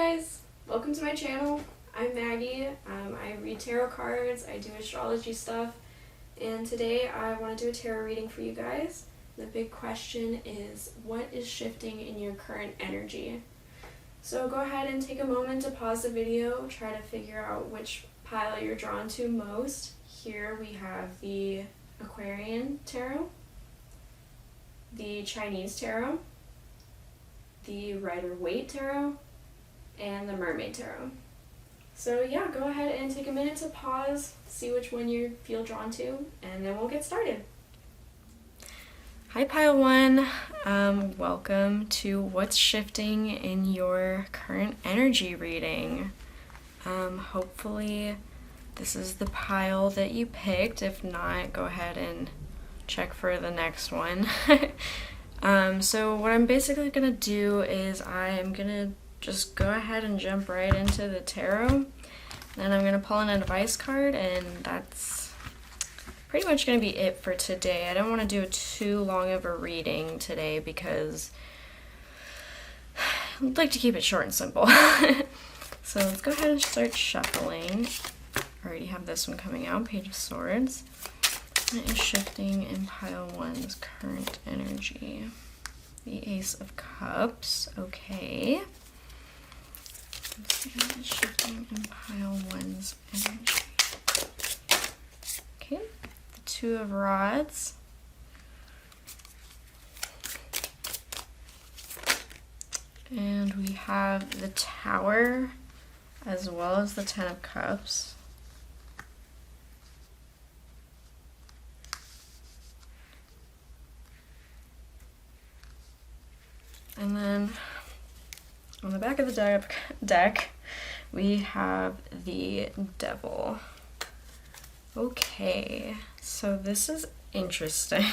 guys, welcome to my channel. I'm Maggie. I read tarot cards, I do astrology stuff, and today I want to do a tarot reading for you guys. The big question is, what is shifting in your current energy? So go ahead and take a moment to pause the video, try to figure out which pile you're drawn to most. Here we have the Aquarian Tarot, the Chinese Tarot, the Rider-Waite Tarot, and the Mermaid Tarot. So yeah, go ahead and take a minute to pause, see which one you feel drawn to, and then we'll get started. Hi Pile 1, welcome to what's shifting in your current energy reading. Hopefully this is the pile that you picked. If not, go ahead and check for the next one. So what I'm basically gonna do is I'm gonna just go ahead and jump right into the tarot. Then I'm gonna pull an advice card, and that's pretty much gonna be it for today. I don't want to do too long of a reading today because I'd like to keep it short and simple. So let's go ahead and start shuffling. I already have this one coming out, Page of Swords. It is shifting in Pile 1's current energy. The Ace of Cups, okay. Let's see how it's shifting in Pile 1's energy. Okay, the Two of Rods. And we have the Tower as well as the Ten of Cups. And then on the back of the deck, we have the Devil. Okay, so this is interesting.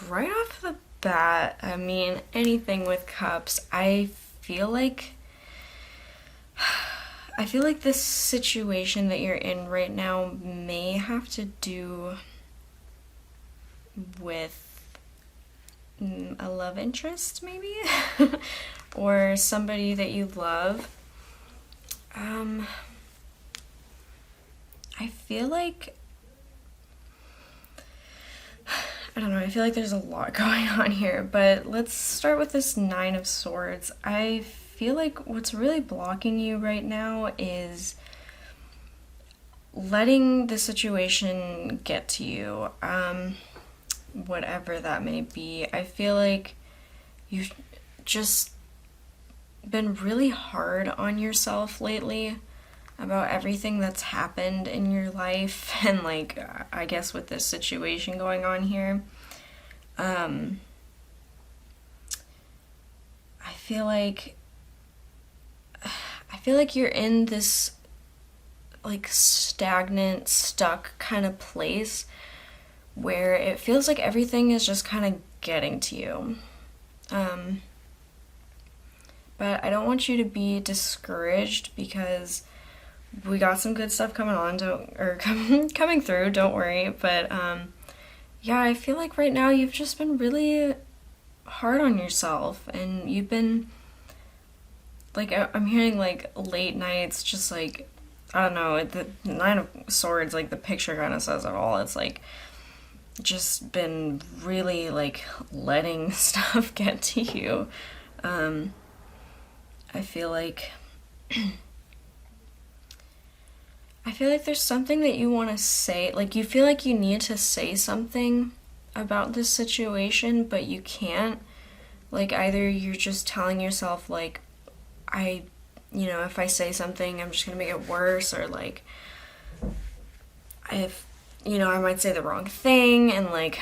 Right off the bat, I mean, anything with cups, I feel like this situation that you're in right now may have to do with a love interest, maybe? Or somebody that you love. I feel like, I don't know, I feel like there's a lot going on here, but let's start with this Nine of Swords. I feel like what's really blocking you right now is letting the situation get to you. Whatever that may be. I feel like you've just been really hard on yourself lately about everything that's happened in your life, and like, I guess with this situation going on here, I feel like you're in this like stagnant, stuck kind of place where it feels like everything is just kind of getting to you. But I don't want you to be discouraged because we got some good stuff coming on, coming through, don't worry. But yeah, I feel like right now you've just been really hard on yourself, and you've been, like, I'm hearing like late nights, just like, I don't know, the Nine of Swords, like the picture kind of says it all. It's like, just been really like letting stuff get to you. I feel like there's something that you want to say, like you feel like you need to say something about this situation, but you can't. Like, either you're just telling yourself like, if I say something I'm just gonna make it worse, or like, I might say the wrong thing, and like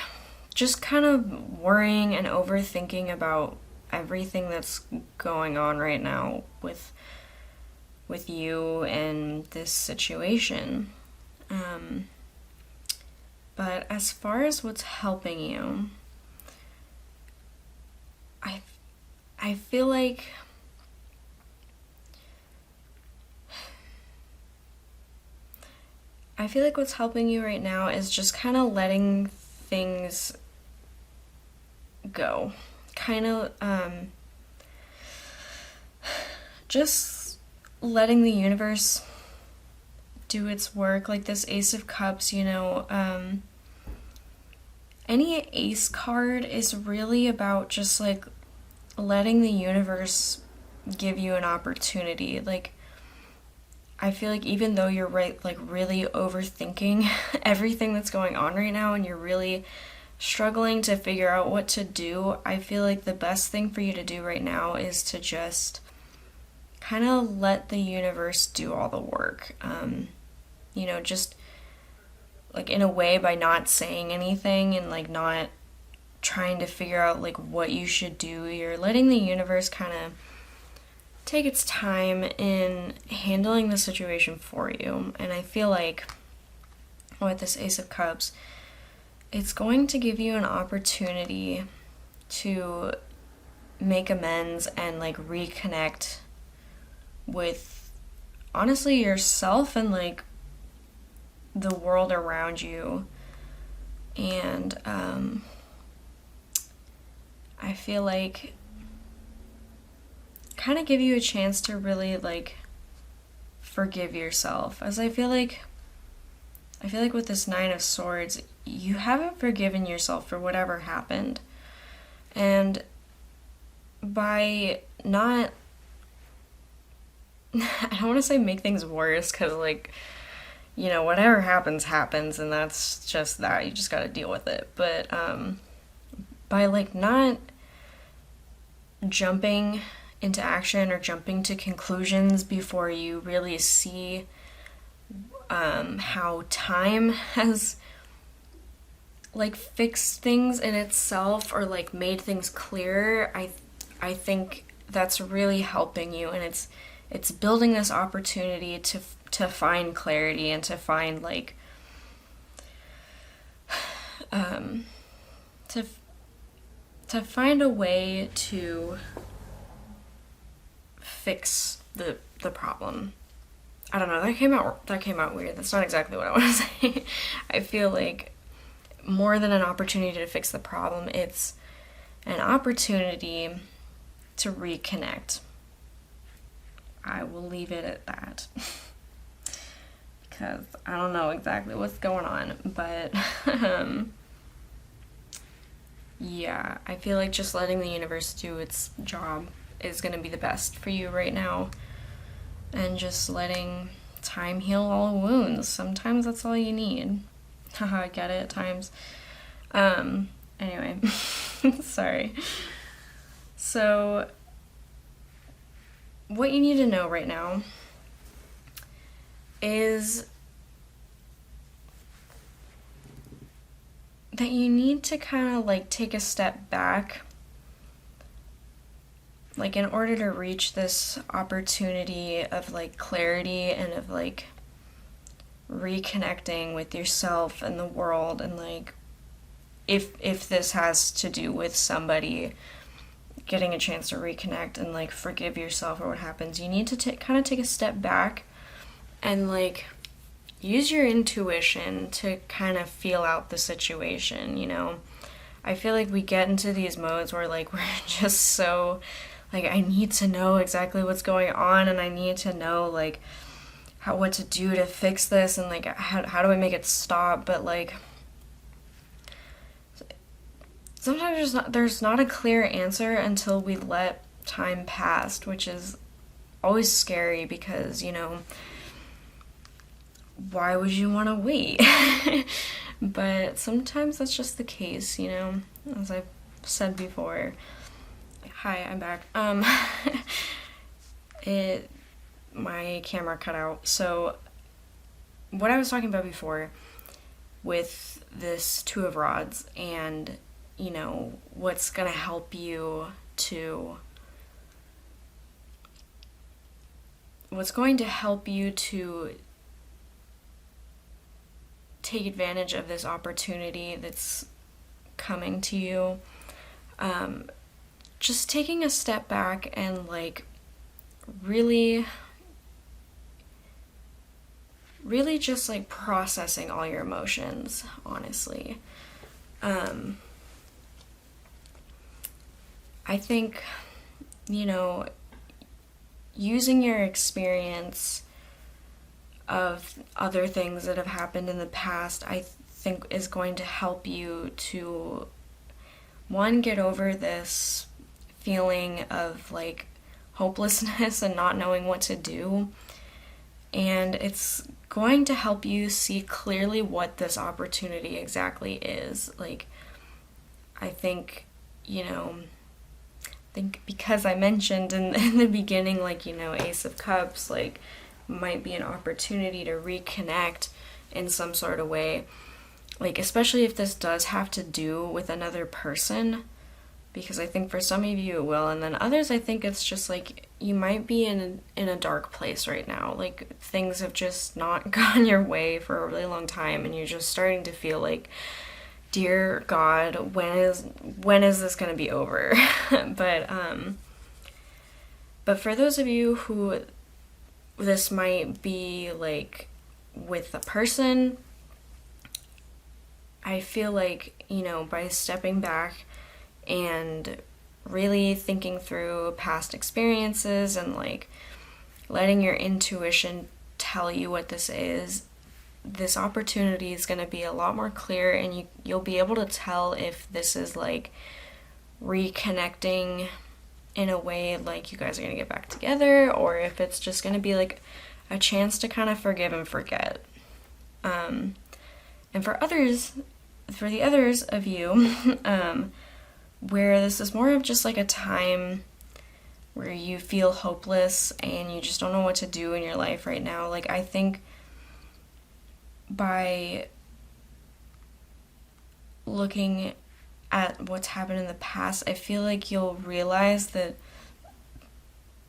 just kind of worrying and overthinking about everything that's going on right now with you and this situation. But as far as what's helping you, I feel like what's helping you right now is just kind of letting things go. kind of just letting the universe do its work. Like this Ace of Cups, you know, any ace card is really about just like letting the universe give you an opportunity. Like, I feel like even though you're really overthinking everything that's going on right now and you're really struggling to figure out what to do, I feel like the best thing for you to do right now is to just kind of let the universe do all the work. You know, just like in a way, by not saying anything and like not trying to figure out like what you should do, you're letting the universe kind of take its time in handling the situation for you. And I feel like with this Ace of Cups, it's going to give you an opportunity to make amends and like reconnect with honestly yourself and like the world around you. And I feel like kind of give you a chance to really like forgive yourself, as I feel like with this Nine of Swords, you haven't forgiven yourself for whatever happened. And by not I don't want to say make things worse, because like, you know, whatever happens and that's just that, you just got to deal with it. But by like not jumping into action or jumping to conclusions before you really see how time has like fixed things in itself or like made things clearer, I think that's really helping you, and it's building this opportunity to find clarity and to find like to find a way to fix the problem. I don't know, that came out weird. That's not exactly what I want to say. I feel like more than an opportunity to fix the problem, it's an opportunity to reconnect. I will leave it at that. Because I don't know exactly what's going on, but yeah, I feel like just letting the universe do its job is going to be the best for you right now. And just letting time heal all wounds. Sometimes that's all you need. Haha, I get it at times. Anyway, sorry. So, what you need to know right now is that you need to kind of like take a step back, like in order to reach this opportunity of like clarity and of like reconnecting with yourself and the world. And like if this has to do with somebody getting a chance to reconnect and like forgive yourself or what happens, you need to kind of take a step back and like use your intuition to kind of feel out the situation, you know? I feel like we get into these modes where like we're just so like, I need to know exactly what's going on, and I need to know like what to do to fix this, and like how do I make it stop. But like sometimes there's not a clear answer until we let time pass, which is always scary because, you know, why would you want to wait? But sometimes that's just the case, you know, as I've said before. Hi, I'm back. My camera cut out. So what I was talking about before with this Two of Rods and, you know, what's going to help you to take advantage of this opportunity that's coming to you. Just taking a step back and like really just like processing all your emotions, honestly. I think, you know, using your experience of other things that have happened in the past, I think is going to help you to, one, get over this feeling of like hopelessness and not knowing what to do. And it's going to help you see clearly what this opportunity exactly is. Like, I think, because I mentioned in the beginning, like, Ace of Cups, like, might be an opportunity to reconnect in some sort of way. Like, especially if this does have to do with another person, because I think for some of you it will, and then others I think it's just like you might be in a dark place right now. Like, things have just not gone your way for a really long time, and you're just starting to feel like, dear God, when is this going to be over? But for those of you who this might be like with a person, I feel like, by stepping back and really thinking through past experiences and like letting your intuition tell you what this is, this opportunity is going to be a lot more clear, and you'll be able to tell if this is like reconnecting in a way like you guys are going to get back together, or if it's just going to be like a chance to kind of forgive and forget. And for the others of you, where this is more of just like a time where you feel hopeless and you just don't know what to do in your life right now, like, I think by looking at what's happened in the past, I feel like you'll realize that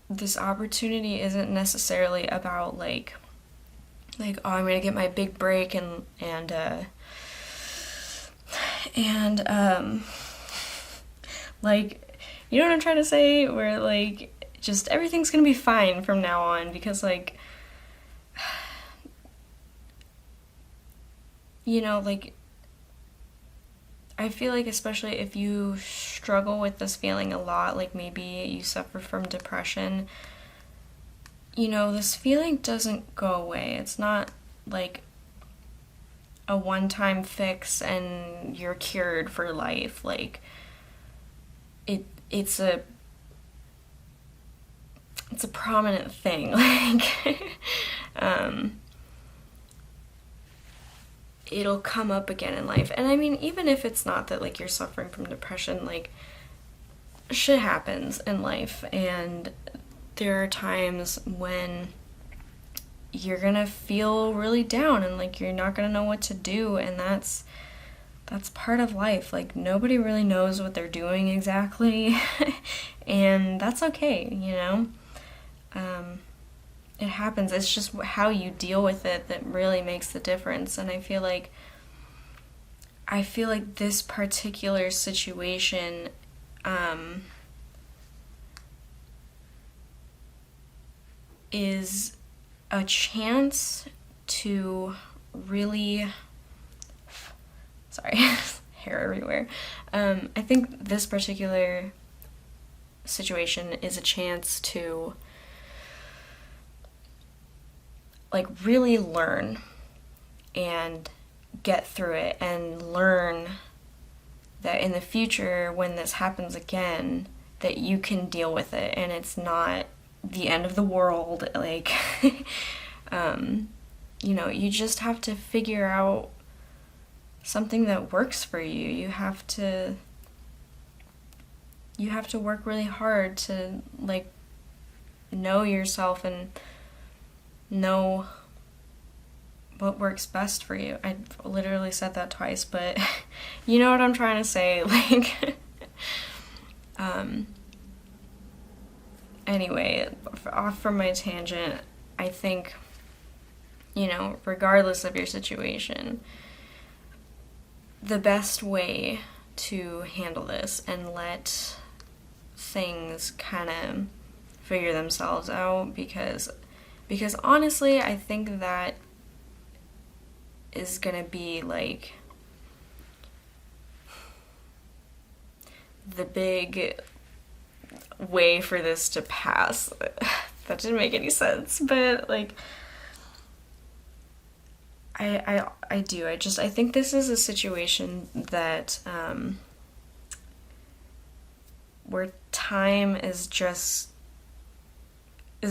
this opportunity isn't necessarily about like oh, I'm gonna get my big break and like, you know what I'm trying to say, where like just everything's gonna be fine from now on, because like, like, I feel like especially if you struggle with this feeling a lot, like maybe you suffer from depression, this feeling doesn't go away. It's not like a one-time fix and you're cured for life. Like, it's a prominent thing. Like, it'll come up again in life. And I mean, even if it's not that like you're suffering from depression, like, shit happens in life, and there are times when you're gonna feel really down and like you're not gonna know what to do, and that's part of life. Like, nobody really knows what they're doing exactly. And that's okay. It happens. It's just how you deal with it that really makes the difference. And I feel like this particular situation is a chance to really, sorry, hair everywhere. I think this particular situation is a chance to like really learn and get through it, and learn that in the future when this happens again, that you can deal with it and it's not the end of the world. Like, you just have to figure out something that works for you. You have to work really hard to like know yourself and know what works best for you. I literally said that twice, but you know what I'm trying to say. Like, anyway, off from my tangent, I think, regardless of your situation, the best way to handle this and let things kind of figure themselves out, because honestly, I think that is gonna be like the big way for this to pass. That didn't make any sense, but like I do. I think this is a situation that where time is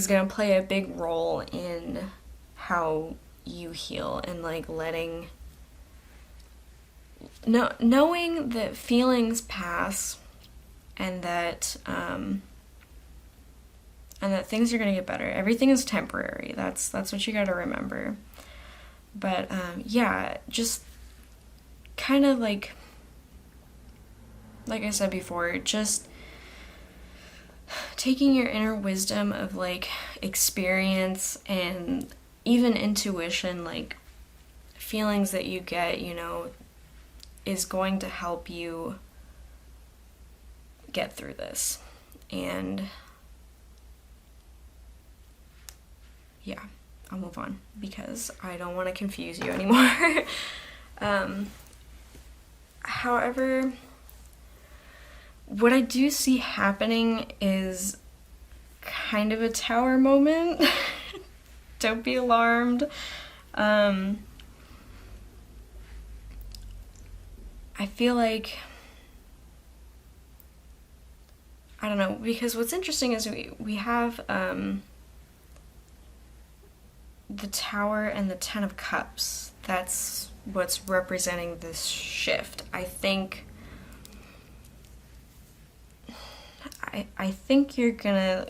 gonna play a big role in how you heal, and like knowing that feelings pass, and that things are gonna get better. Everything is temporary. That's what you gotta remember. But yeah, just kind of like I said before, just taking your inner wisdom of like experience and even intuition, like feelings that you get, you know, is going to help you get through this. And yeah, I'll move on because I don't want to confuse you anymore. However, what I do see happening is kind of a tower moment. Don't be alarmed. I feel like, I don't know, because what's interesting is we have the Tower and the Ten of Cups. That's what's representing this shift. I think you're gonna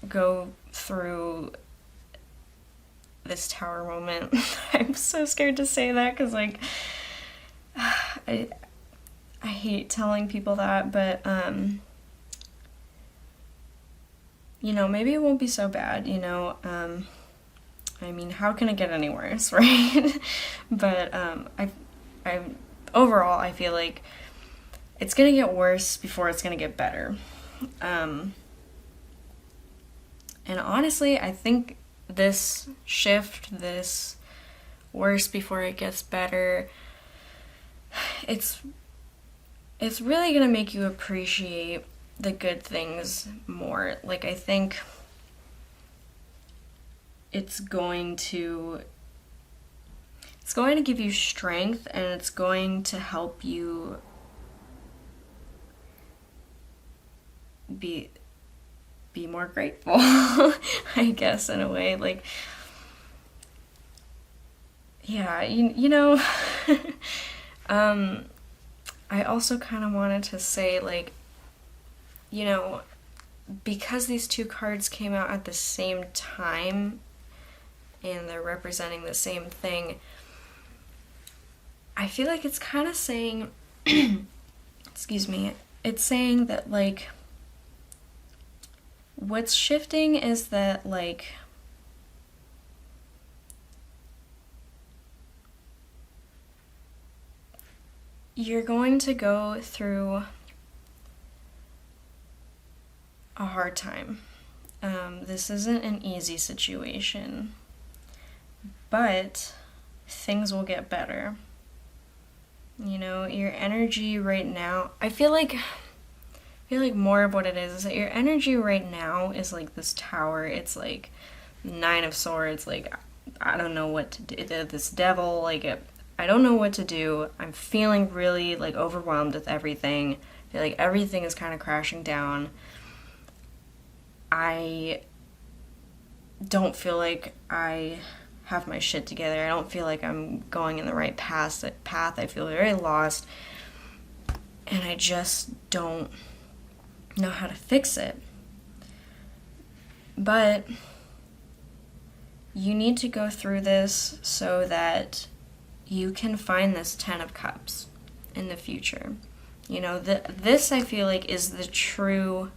go through this Tower moment. I'm so scared to say that because like I hate telling people that, but you know, maybe it won't be so bad, you know. I mean, how can it get any worse, right? But I overall I feel like it's gonna get worse before it's gonna get better. And honestly, I think this shift, this worse before it gets better, it's really gonna make you appreciate the good things more. Like, I think it's going to give you strength, and it's going to help you be more grateful. I guess, in a way. Like, yeah, you know, I also kind of wanted to say, like, you know, because these two cards came out at the same time and they're representing the same thing, I feel like it's kind of saying, excuse me, it's saying that, like, what's shifting is that, like, you're going to go through a hard time. This isn't an easy situation, but things will get better. You know, your energy right now, I feel like more of what it is that your energy right now is like this Tower. It's like Nine of Swords. Like, I don't know what to do. This devil, like, I don't know what to do. I'm feeling really, like, overwhelmed with everything. I feel like everything is kind of crashing down. I don't feel like I have my shit together. I don't feel like I'm going in the right path. I feel very lost, and I just don't know how to fix it. But you need to go through this so that you can find this Ten of Cups in the future. You know, this I feel like is the true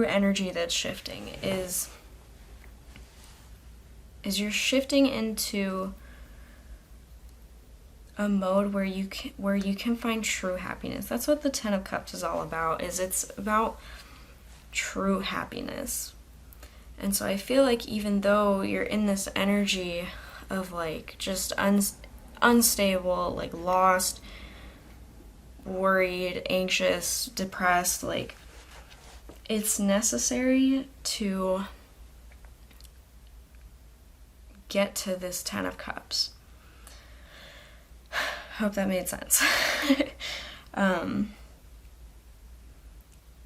energy that's shifting, is you're shifting into a mode where you can find true happiness. That's what the Ten of Cups is all about. It's about true happiness. And so I feel like even though you're in this energy of, like, just unstable, like, lost, worried, anxious, depressed, like, it's necessary to get to this Ten of Cups. Hope that made sense.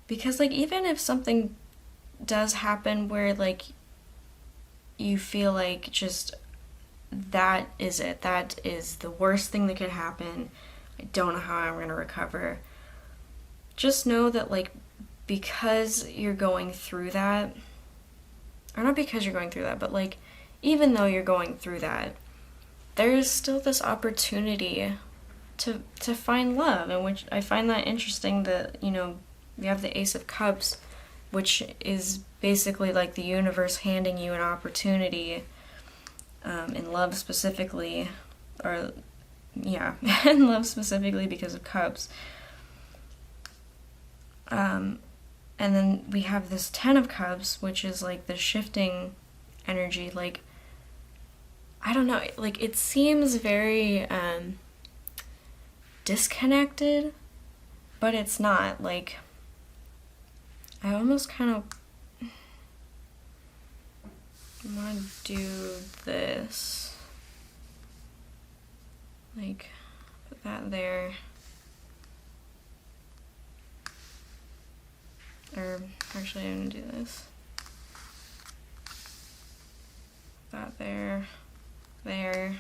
Because, like, even if something does happen where, like, you feel like just that is it, that is the worst thing that could happen, I don't know how I'm going to recover, just know that, like, because you're going through that, or not because you're going through that, but, like, even though you're going through that, there's still this opportunity to find love, and which I find that interesting that, you know, we have the Ace of Cups, which is basically like the universe handing you an opportunity, in love specifically, or, yeah, in love specifically because of Cups. And then we have this Ten of Cups, which is like the shifting energy, like, I don't know, like, it seems very, disconnected, but it's not. Like, I almost kind of want to do this, like, put that there, or actually I'm going to do this, that there, there,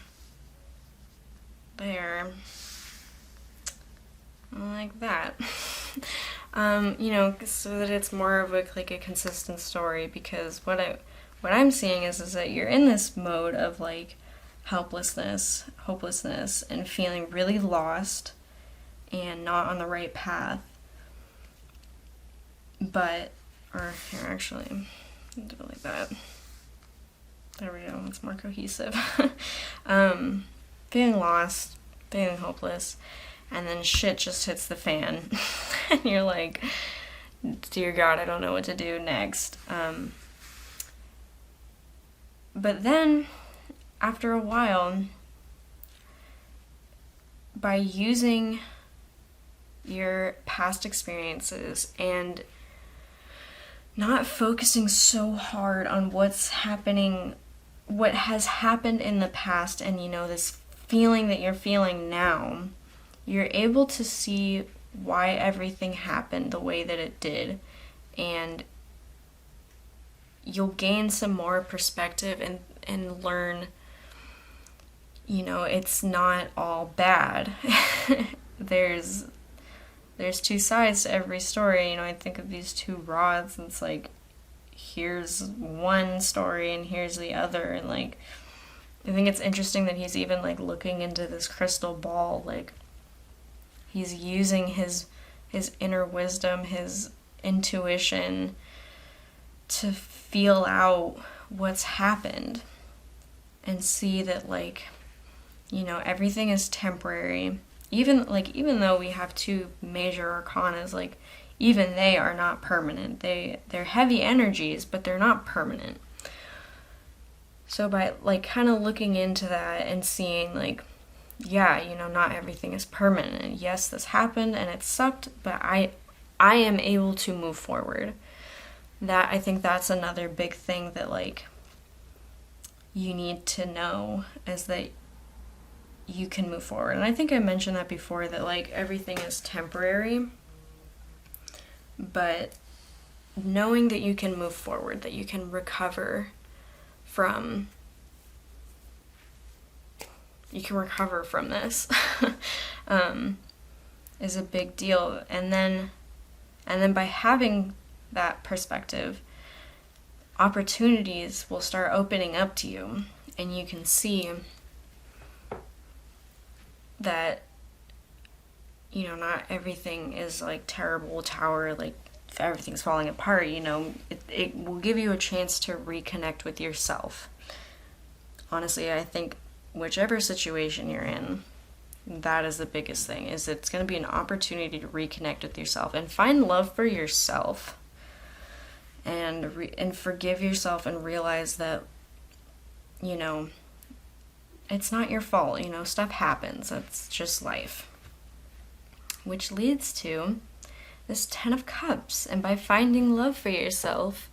like that. You know, so that it's more of like a consistent story, because what I'm seeing is that you're in this mode of, like, helplessness, hopelessness, and feeling really lost and not on the right path. But, or here, actually, I'll do it like that. There we go, it's more cohesive. Feeling lost, feeling hopeless, and then shit just hits the fan. And you're like, dear God, I don't know what to do next. But then, after a while, by using your past experiences and not focusing so hard on what's happening, what has happened in the past, and, you know, this feeling that you're feeling now, you're able to see why everything happened the way that it did, and you'll gain some more perspective and learn, you know, it's not all bad. There's two sides to every story. You know, I think of these two rods, and it's like, here's one story and here's the other, and, like, I think it's interesting that he's even, like, looking into this crystal ball, like, he's using his inner wisdom, his intuition, to feel out what's happened and see that, like, you know, everything is temporary. Even though we have two major arcanas, like, even they are not permanent. They're heavy energies, but they're not permanent. So by, like, kind of looking into that and seeing, like, yeah, you know, not everything is permanent. Yes, this happened and it sucked, but I am able to move forward. I think that's another big thing that, like, you need to know, is that you can move forward. And I think I mentioned that before, that, like, everything is temporary, but knowing that you can move forward, that you can recover from this is a big deal. And then by having that perspective, opportunities will start opening up to you, and you can see that, you know, not everything is, like, terrible tower, like, if everything's falling apart, you know, it will give you a chance to reconnect with yourself. Honestly, I think whichever situation you're in, that is the biggest thing, is it's going to be an opportunity to reconnect with yourself and find love for yourself, and forgive yourself, and realize that, you know, it's not your fault, you know, stuff happens, it's just life. which leads to this 10 of Cups. And by finding love for yourself,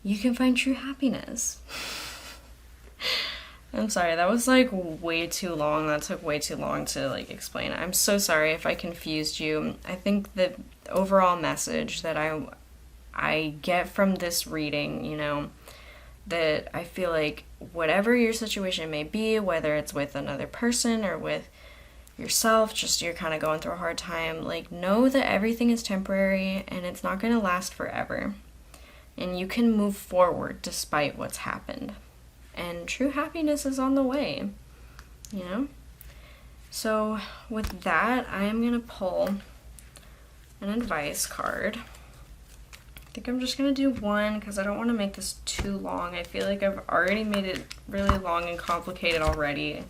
you can find true happiness. I'm sorry, that was like way too long. That took way too long to like explain. I'm so sorry if I confused you. I think the overall message that I get from this reading, you know, that I feel like whatever your situation may be, whether it's with another person or with yourself, just you're kind of going through a hard time, like know that everything is temporary and it's not going to last forever. And you can move forward despite what's happened. And true happiness is on the way, you know? So with that, I'm going to pull an advice card. I think I'm just going to do one because I don't want to make this too long. I feel like I've already made it really long and complicated already.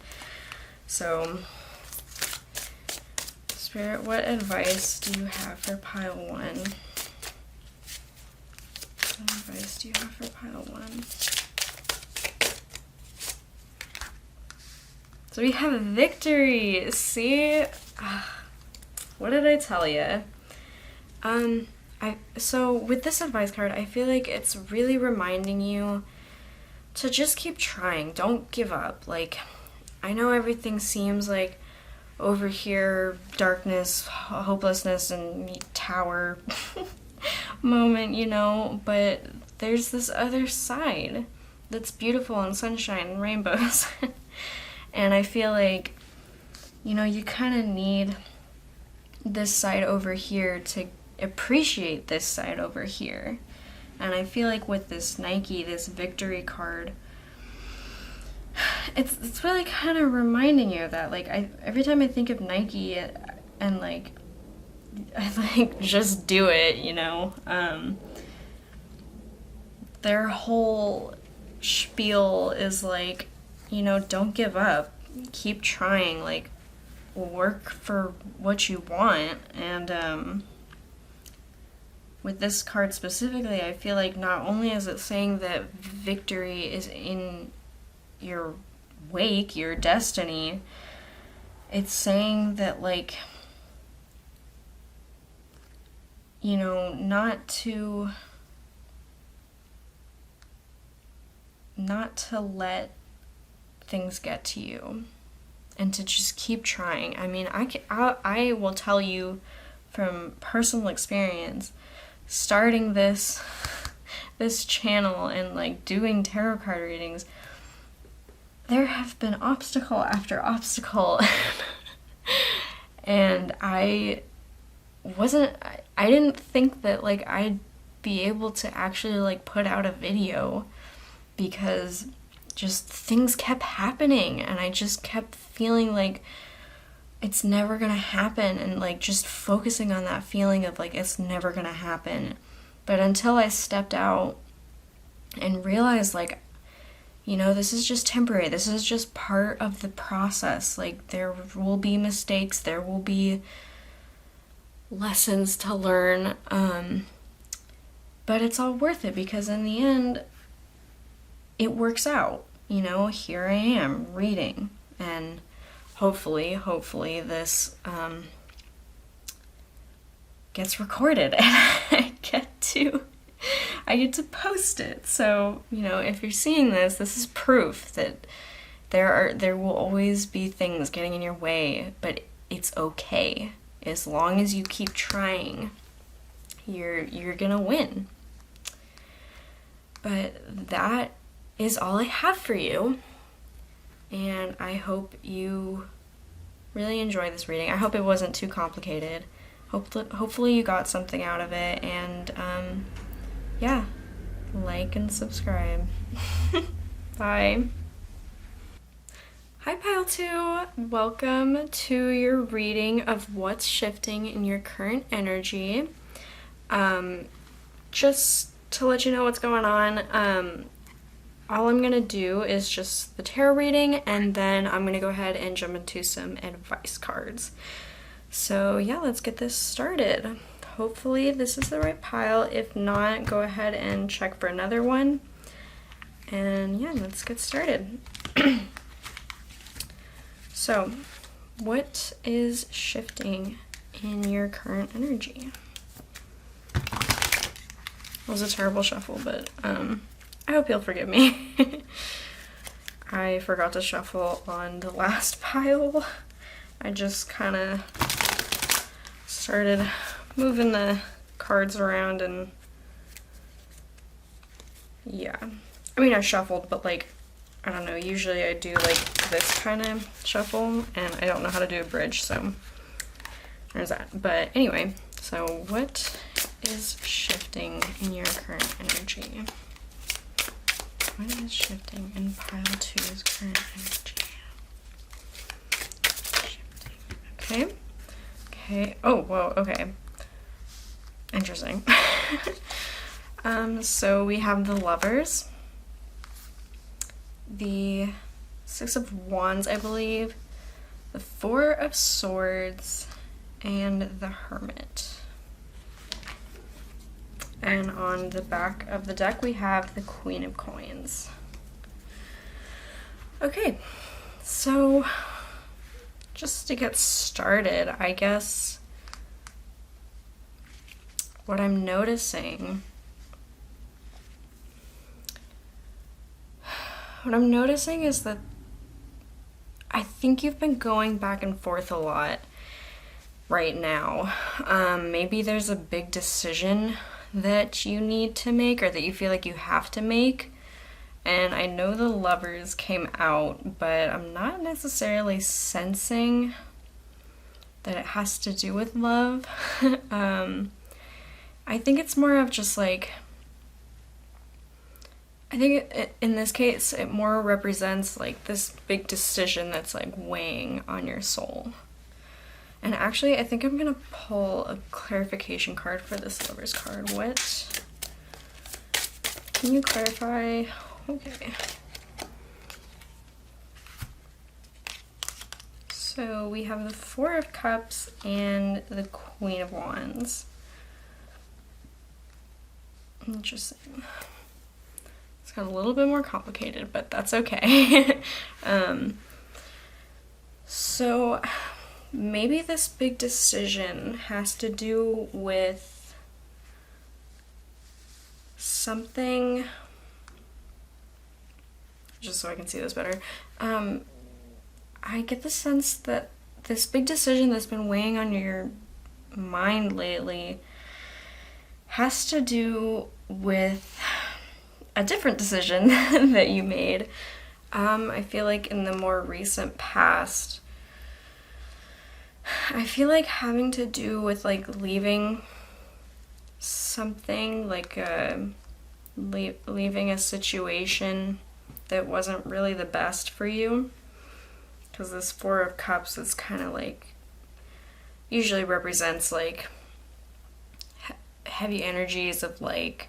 So, Spirit, what advice do you have for pile 1? What advice do you have for pile 1? So we have victory. See? What did I tell you? So with this advice card, I feel like it's really reminding you to just keep trying. Don't give up. Like, I know everything seems like over here, darkness, hopelessness, and tower moment, you know, but there's this other side that's beautiful and sunshine and rainbows. And I feel like, you know, you kind of need this side over here to appreciate this side over here. And I feel like with this Nike, this victory card, it's really kind of reminding you of that. Like, every time I think of Nike and like, I like just do it, you know. Their whole spiel is like, you know, don't give up, keep trying, like, work for what you want. And with this card specifically, I feel like not only is it saying that victory is in your wake, your destiny, it's saying that, like, you know, not to let things get to you, and to just keep trying. I mean, I will tell you from personal experience, starting this channel and like doing tarot card readings, there have been obstacle after obstacle. And I didn't think that like I'd be able to actually like put out a video, because just things kept happening and I just kept feeling like it's never gonna happen, and like just focusing on that feeling of like it's never gonna happen. But until I stepped out and realized, like, you know, this is just temporary, this is just part of the process. Like, there will be mistakes, there will be lessons to learn, but it's all worth it, because in the end it works out. You know, here I am reading, and hopefully this gets recorded and I get to post it. So, you know, if you're seeing this is proof that there will always be things getting in your way, but it's okay. As long as you keep trying, you're gonna win. But that is all I have for you, and I hope you really enjoy this reading. I hope it wasn't too complicated. Hopefully you got something out of it, and yeah, like and subscribe. Bye. Hi Pile 2! Welcome to your reading of what's shifting in your current energy. Just to let you know what's going on, all I'm going to do is just the tarot reading, and then I'm going to go ahead and jump into some advice cards. So yeah, let's get this started. Hopefully this is the right pile. If not, go ahead and check for another one. And yeah, let's get started. So, what is shifting in your current energy? It was a terrible shuffle, but I hope you'll forgive me. I forgot to shuffle on the last pile. I just kind of started moving the cards around, and yeah. I mean, I shuffled, but like, I don't know, usually I do like this kind of shuffle, and I don't know how to do a bridge, so there's that. But anyway, so what is shifting in your current energy? What is shifting in pile 2's current energy? Shifting. Okay. Okay. Oh, whoa, okay. Interesting. So we have the Lovers, the Six of Wands, I believe, the Four of Swords, and the Hermit. And on the back of the deck, we have the Queen of Coins. Okay, so just to get started, I guess what I'm noticing is that I think you've been going back and forth a lot right now. Maybe there's a big decision that you need to make, or that you feel like you have to make. And I know the Lovers came out, but I'm not necessarily sensing that it has to do with love. I think it's more of just like, I think in this case, it more represents like this big decision that's like weighing on your soul. And actually, I think I'm gonna pull a clarification card for this Lovers card. What? Can you clarify? Okay. So we have the Four of Cups and the Queen of Wands. Interesting. It's got a little bit more complicated, but that's okay. So maybe this big decision has to do with something, just so I can see this better. I get the sense that this big decision that's been weighing on your mind lately has to do with a different decision that you made. I feel like in the more recent past, I feel like having to do with like leaving something, like leaving a situation that wasn't really the best for you. Because this Four of Cups is kind of like, usually represents like heavy energies of like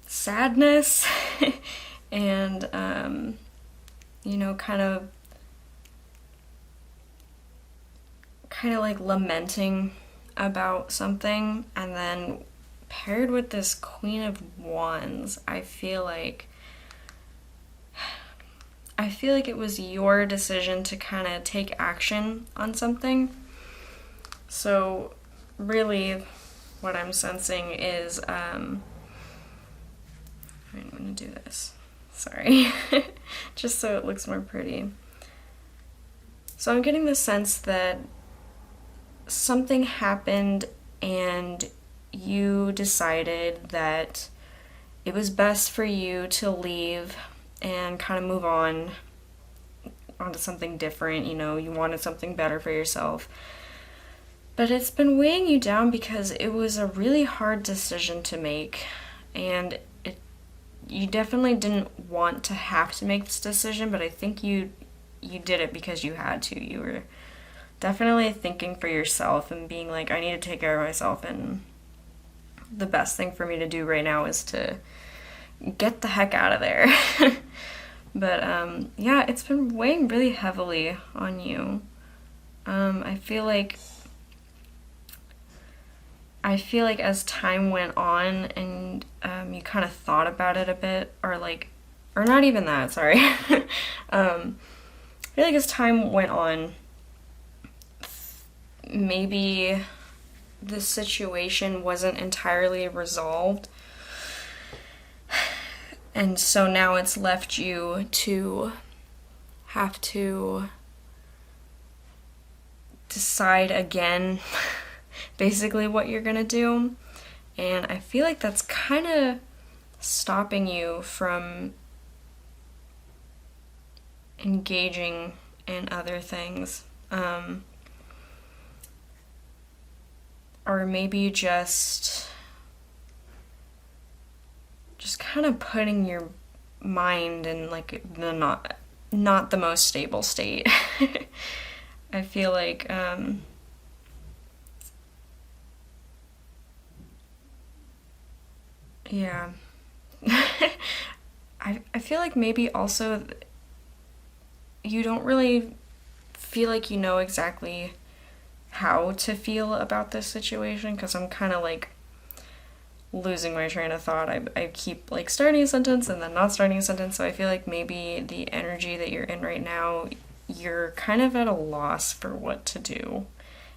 sadness and you know, kind of like lamenting about something. And then paired with this Queen of Wands, I feel like it was your decision to kind of take action on something. So really what I'm sensing is I'm going to do this, sorry, just so it looks more pretty. So I'm getting the sense that something happened and you decided that it was best for you to leave and kind of move on onto something different. You know, you wanted something better for yourself. But it's been weighing you down because it was a really hard decision to make, and you definitely didn't want to have to make this decision, but I think you did it because you had to. You were definitely thinking for yourself and being like, I need to take care of myself, and the best thing for me to do right now is to get the heck out of there. But yeah, it's been weighing really heavily on you. I feel like as time went on and you kind of thought about it a bit, or not even that, sorry. I feel like as time went on, maybe the situation wasn't entirely resolved. And so now it's left you to have to decide again basically what you're gonna do. And I feel like that's kind of stopping you from engaging in other things. Or maybe just kind of putting your mind in like the not the most stable state. I feel like yeah. I feel like maybe also you don't really feel like you know exactly how to feel about this situation, because I'm kind of like losing my train of thought. I keep like starting a sentence and then not starting a sentence, so I feel like maybe the energy that you're in right now, you're kind of at a loss for what to do.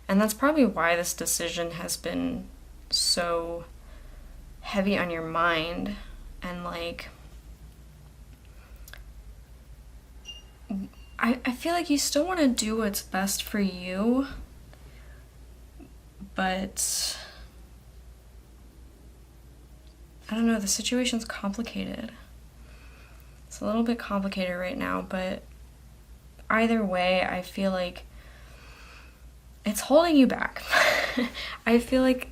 And that's probably why this decision has been so heavy on your mind. And like I feel like you still want to do what's best for you, but I don't know, the situation's complicated. It's a little bit complicated right now, but either way, I feel like it's holding you back. I feel like,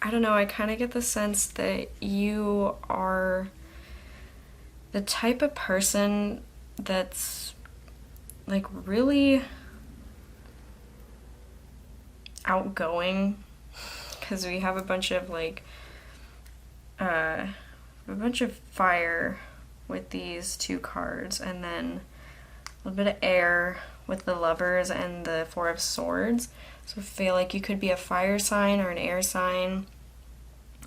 I don't know, I kind of get the sense that you are the type of person that's like really outgoing, because we have a bunch of like a bunch of fire with these two cards, and then a little bit of air with the Lovers and the Four of Swords. So I feel like you could be a fire sign or an air sign.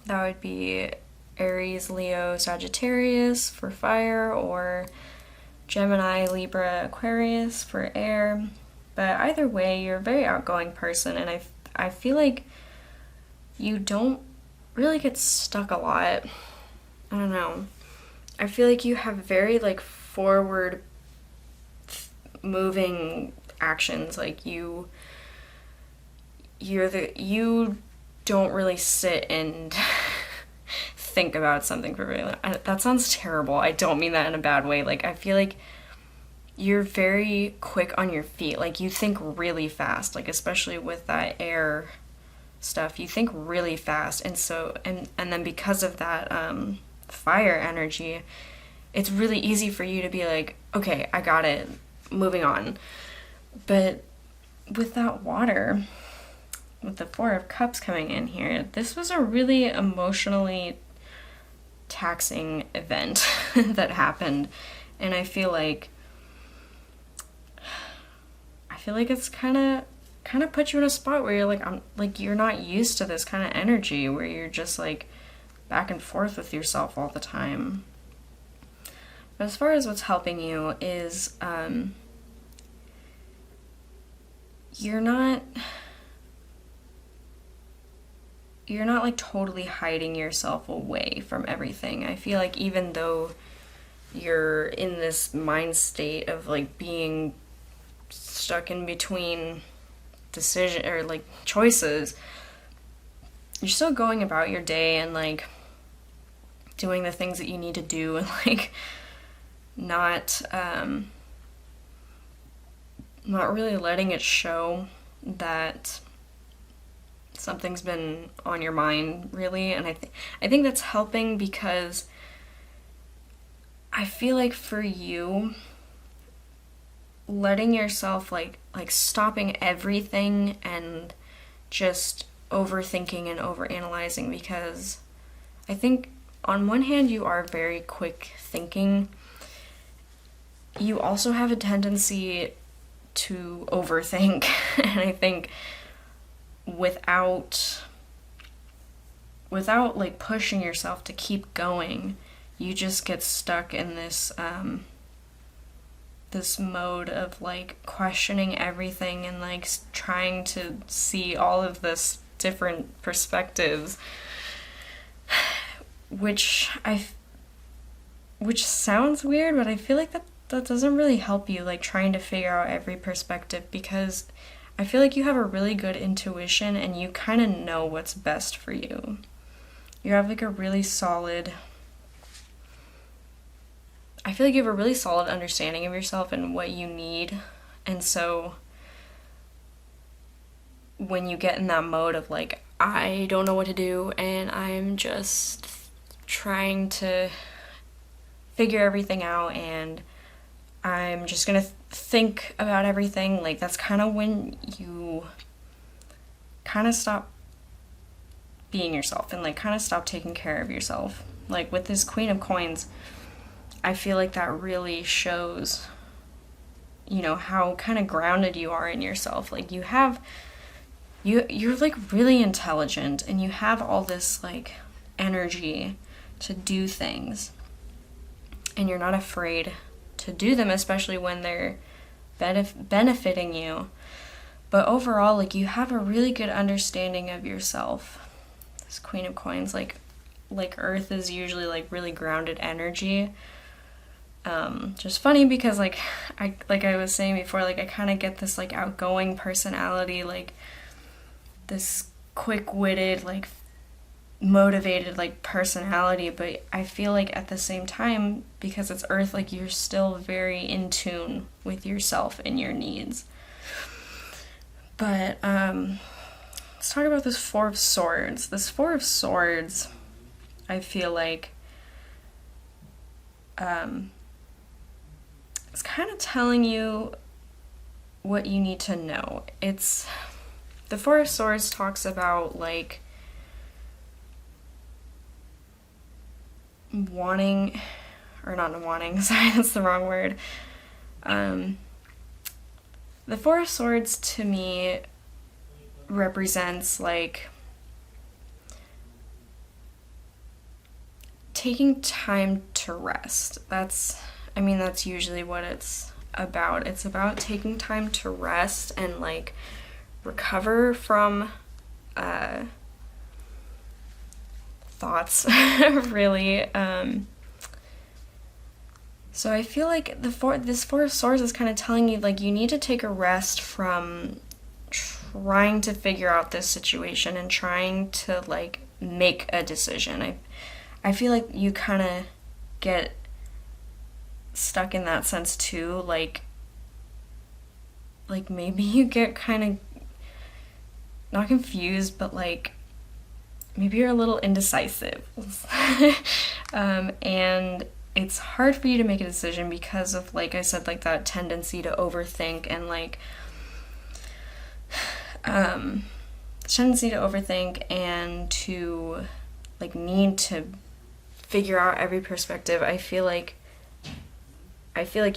That would be Aries, Leo, Sagittarius for fire, or Gemini, Libra, Aquarius for air. But either way, you're a very outgoing person, and I feel like you don't really get stuck a lot. I don't know. I feel like you have very like forward moving actions. Like you don't really sit and think about something for very long. That sounds terrible. I don't mean that in a bad way. Like I feel like you're very quick on your feet. Like you think really fast. Like especially with that air stuff, you think really fast, and so and then because of that fire energy, it's really easy for you to be like, okay, I got it, moving on. But with that water, with the Four of Cups coming in here, this was a really emotionally taxing event that happened, and I feel like it's kind of put you in a spot where you're like, I'm like, you're not used to this kind of energy where you're just like back and forth with yourself all the time. But as far as what's helping you is you're not like totally hiding yourself away from everything. I feel like even though you're in this mind state of like being stuck in between decision or like choices, you're still going about your day and like doing the things that you need to do, and like not really letting it show that something's been on your mind, really. And I think that's helping, because I feel like for you, letting yourself like stopping everything and just overthinking and overanalyzing, because I think on one hand you are very quick thinking, you also have a tendency to overthink. And I think without like pushing yourself to keep going, you just get stuck in this this mode of like questioning everything and like trying to see all of this different perspectives, which sounds weird, but I feel like that doesn't really help you, like trying to figure out every perspective, because I feel like you have a really good intuition and you kind of know what's best for you. You have like a really solid, I feel like you have a really solid understanding of yourself and what you need. And so when you get in that mode of like, I don't know what to do and I'm just trying to figure everything out and I'm just gonna think about everything, like that's kind of when you kind of stop being yourself and like kind of stop taking care of yourself. Like with this Queen of Coins, I feel like that really shows, you know, how kind of grounded you are in yourself. Like you're like really intelligent and you have all this like energy to do things and you're not afraid to do them, especially when they're benefiting you. But overall, like you have a really good understanding of yourself. This Queen of Coins, like Earth is usually like really grounded energy. Just funny because like I was saying before, like I kind of get this like outgoing personality, like this quick-witted, like motivated like personality, but I feel like at the same time, because it's Earth, like you're still very in tune with yourself and your needs. But let's talk about this Four of Swords. This Four of Swords, I feel like it's kind of telling you what you need to know. It's the Four of Swords talks about like wanting, or not wanting, sorry, that's the wrong word. The Four of Swords to me represents like taking time to rest. That's usually what it's about. It's about taking time to rest and like recover from thoughts, really. So I feel like this Four of Swords is kind of telling you like you need to take a rest from trying to figure out this situation and trying to like make a decision. I feel like you kind of get stuck in that sense too, like maybe you get kind of not confused, but like maybe you're a little indecisive. And it's hard for you to make a decision because of, like I said, like that tendency to overthink and like and to like need to figure out every perspective. I feel like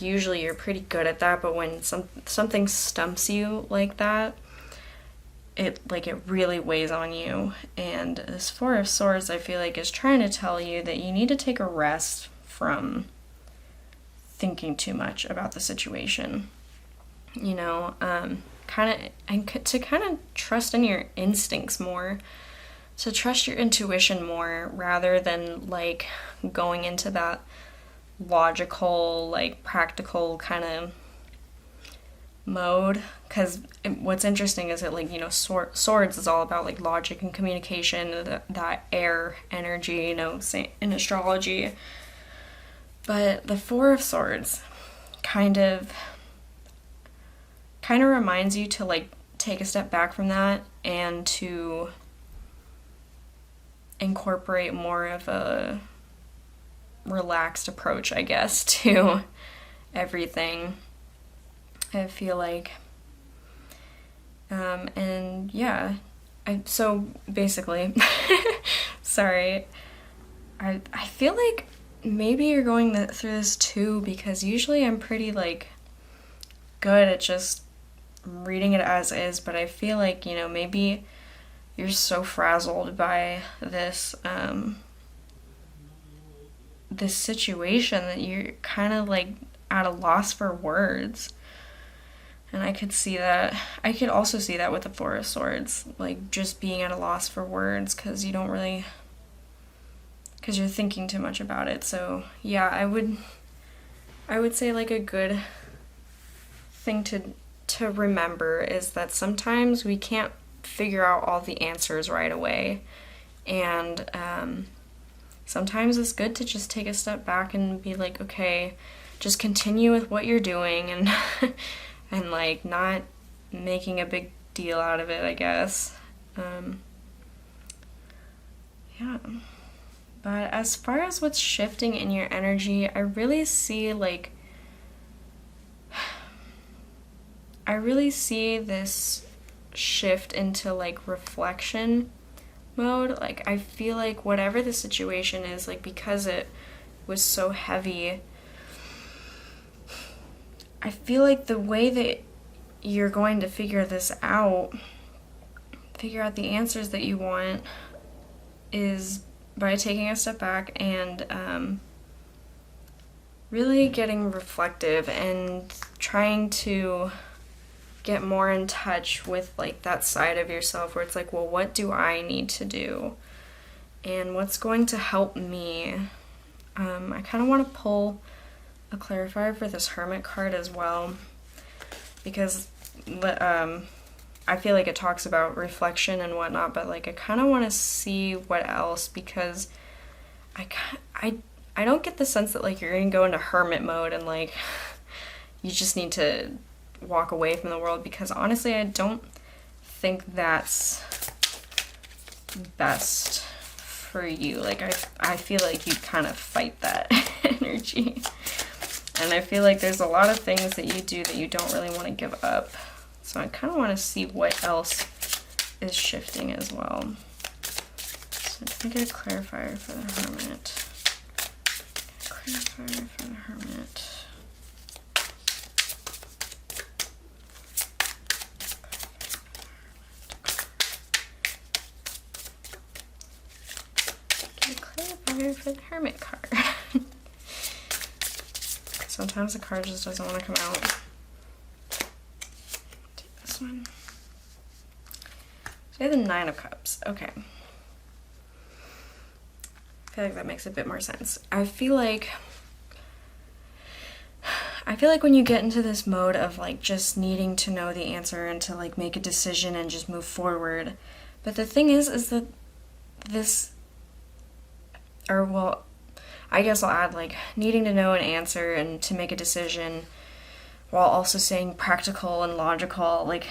usually you're pretty good at that, but when something stumps you like that, it really weighs on you. And this Four of Swords, I feel like, is trying to tell you that you need to take a rest from thinking too much about the situation. You know, to kind of trust in your instincts more, to trust your intuition more rather than like going into that logical, like practical kind of mode. Because what's interesting is that, like, you know, swords is all about like logic and communication, that air energy, you know, in astrology. But the Four of Swords kind of reminds you to like take a step back from that and to incorporate more of a relaxed approach, I guess, to everything. I feel like, and yeah, so basically, sorry, I feel like maybe you're going through this too, because usually I'm pretty like good at just reading it as is, but I feel like, you know, maybe you're so frazzled by this this situation that you're kind of like at a loss for words. And I could see that. I could also see that with the Four of Swords, like just being at a loss for words because you don't really, because you're thinking too much about it. So yeah, I would say like a good thing to remember is that sometimes we can't figure out all the answers right away, and sometimes it's good to just take a step back and be like, okay, just continue with what you're doing, and and like not making a big deal out of it, I guess. Yeah. But as far as what's shifting in your energy, I really see this shift into like reflection mode. Like I feel like whatever the situation is, like because it was so heavy, I feel like the way that you're going to figure out the answers that you want is by taking a step back and really getting reflective and trying to get more in touch with like that side of yourself where it's like, well, what do I need to do? And what's going to help me? I kind of want to pull a clarifier for this Hermit card as well, because I feel like it talks about reflection and whatnot, but like I kind of want to see what else, because I don't get the sense that like you're gonna go into hermit mode and like you just need to walk away from the world, because honestly I don't think that's best for you. Like I feel like you kind of fight that energy, and I feel like there's a lot of things that you do that you don't really want to give up. So I kind of want to see what else is shifting as well. So I'm going to get a clarifier for the Hermit. Clarifier for the Hermit. Get a clarifier for the Hermit card. Sometimes the card just doesn't want to come out. One. So I have the Nine of Cups. Okay. I feel like that makes a bit more sense. I feel like when you get into this mode of like just needing to know the answer and to like make a decision and just move forward. But the thing is that this, or well, I guess I'll add like needing to know an answer and to make a decision, while also saying practical and logical. Like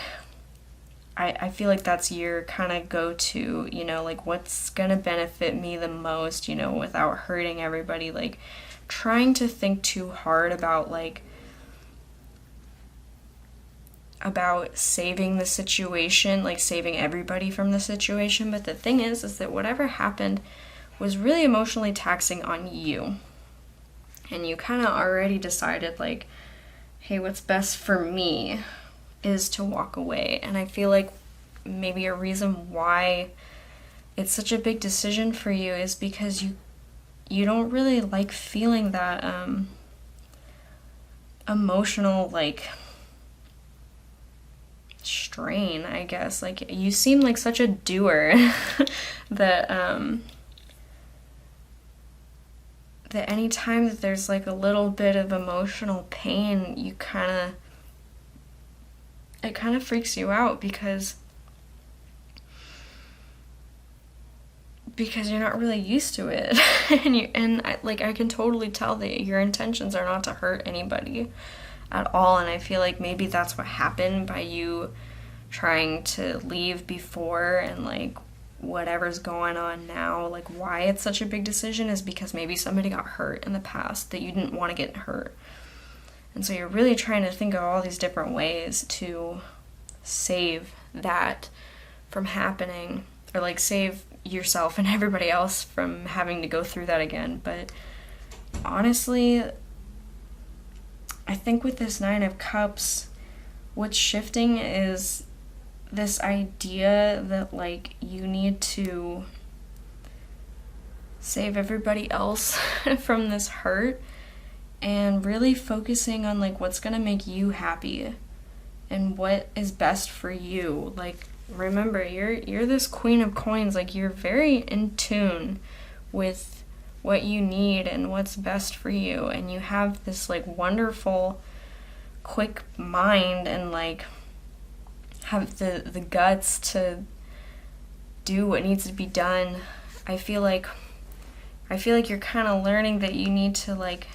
I feel like that's your kind of go-to, you know, like what's gonna benefit me the most, you know, without hurting everybody. Like trying to think too hard about saving the situation, like saving everybody from the situation. But the thing is that whatever happened was really emotionally taxing on you, and you kind of already decided like, hey, what's best for me is to walk away. And I feel like maybe a reason why it's such a big decision for you is because you don't really like feeling that emotional like strain, I guess. Like you seem like such a doer that that any time that there's like a little bit of emotional pain, it kind of freaks you out because you're not really used to it. and I can totally tell that your intentions are not to hurt anybody at all, and I feel like maybe that's what happened by you trying to leave before, and like whatever's going on now, like why it's such a big decision is because maybe somebody got hurt in the past that you didn't want to get hurt. And so you're really trying to think of all these different ways to save that from happening, or like save yourself and everybody else from having to go through that again. But honestly, I think with this Nine of Cups, what's shifting is this idea that like you need to save everybody else from this hurt, and really focusing on like what's gonna make you happy and what is best for you. Like, remember, you're this queen of coins. Like, you're very in tune with what you need and what's best for you, and you have this like wonderful quick mind and like have the guts to do what needs to be done. I feel like you're kind of learning that you need to like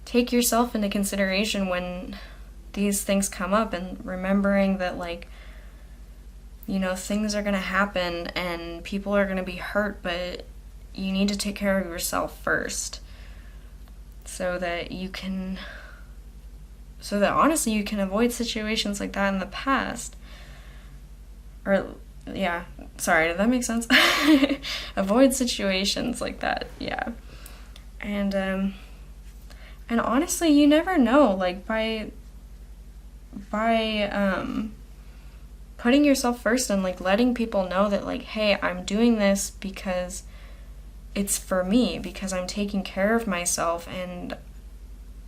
take yourself into consideration when these things come up, and remembering that like, you know, things are going to happen and people are going to be hurt, but you need to take care of yourself first so that honestly you can avoid situations like that in the past. Or yeah, sorry, did that make sense? Avoid situations like that, yeah. And honestly, you never know, like by putting yourself first and like letting people know that like, hey, I'm doing this because it's for me, because I'm taking care of myself and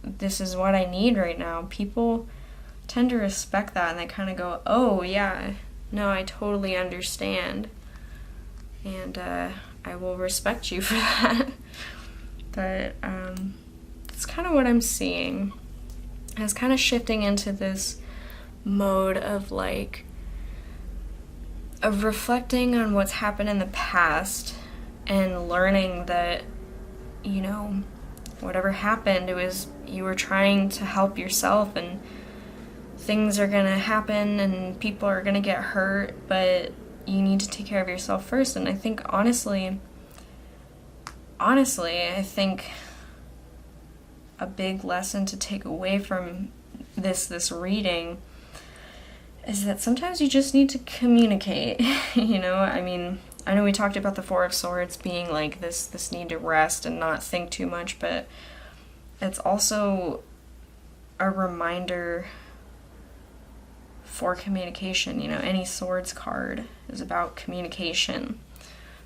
this is what I need right now. People tend to respect that, and they kind of go, oh yeah, no, I totally understand, and I will respect you for that. But it's kind of what I'm seeing. I was kind of shifting into this mode of like, of reflecting on what's happened in the past and learning that, you know, whatever happened, it was, you were trying to help yourself, and things are gonna happen and people are gonna get hurt, but you need to take care of yourself first. And I think honestly, I think a big lesson to take away from this reading is that sometimes you just need to communicate. You know, I mean, I know we talked about the Four of Swords being like this need to rest and not think too much, but it's also a reminder for communication. You know, any Swords card is about communication.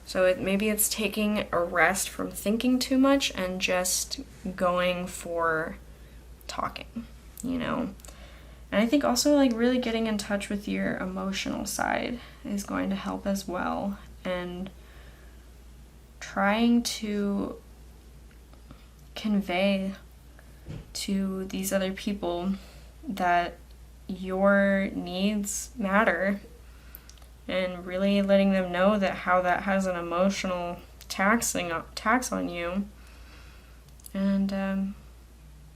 So maybe it's taking a rest from thinking too much and just going for talking, you know. And I think also like really getting in touch with your emotional side is going to help as well, and trying to convey to these other people that your needs matter, and really letting them know that how that has an emotional tax on you. And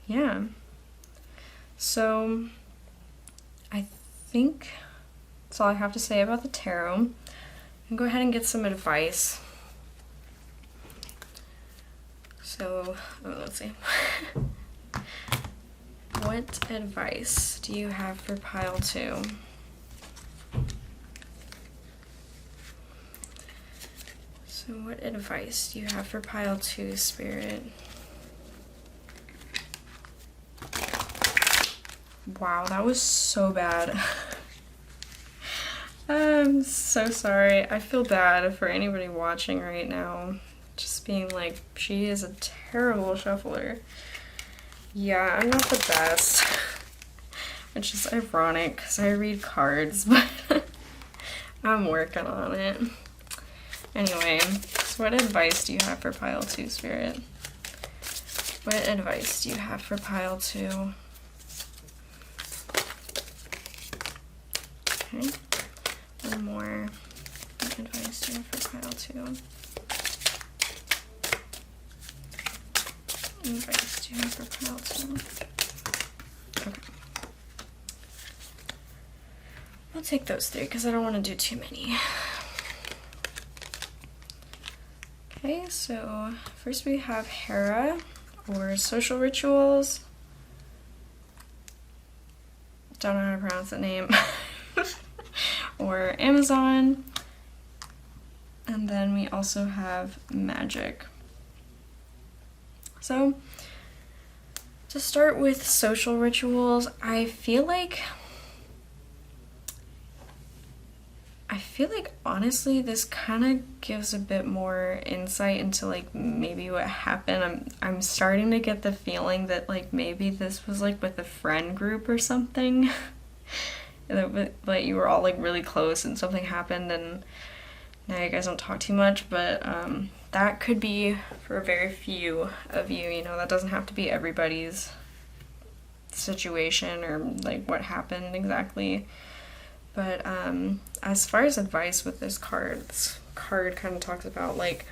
yeah, so I think that's all I have to say about the tarot. And go ahead and get some advice. So let's see. What advice do you have for pile 2? So what advice do you have for pile 2, Spirit? Wow, that was so bad. I'm so sorry. I feel bad for anybody watching right now. Just being like, she is a terrible shuffler. Yeah, I'm not the best. It's just ironic because I read cards, but I'm working on it. Anyway, so what advice do you have for pile 2, Spirit? What advice do you have for pile 2? Okay. One more. What advice do you have for pile 2? What advice do you have for pile 2? Okay. I'll take those 3 because I don't want to do too many. Okay, so first we have Hera, or social rituals. Don't know how to pronounce that name. Or Amazon. And then we also have magic. So to start with social rituals, I feel like I feel like honestly this kind of gives a bit more insight into like maybe what happened. I'm starting to get the feeling that like maybe this was like with a friend group or something. That you were all like really close and something happened and now you guys don't talk too much, but that could be for very few of you, you know, that doesn't have to be everybody's situation or like what happened exactly. But as far as advice with this card kind of talks about like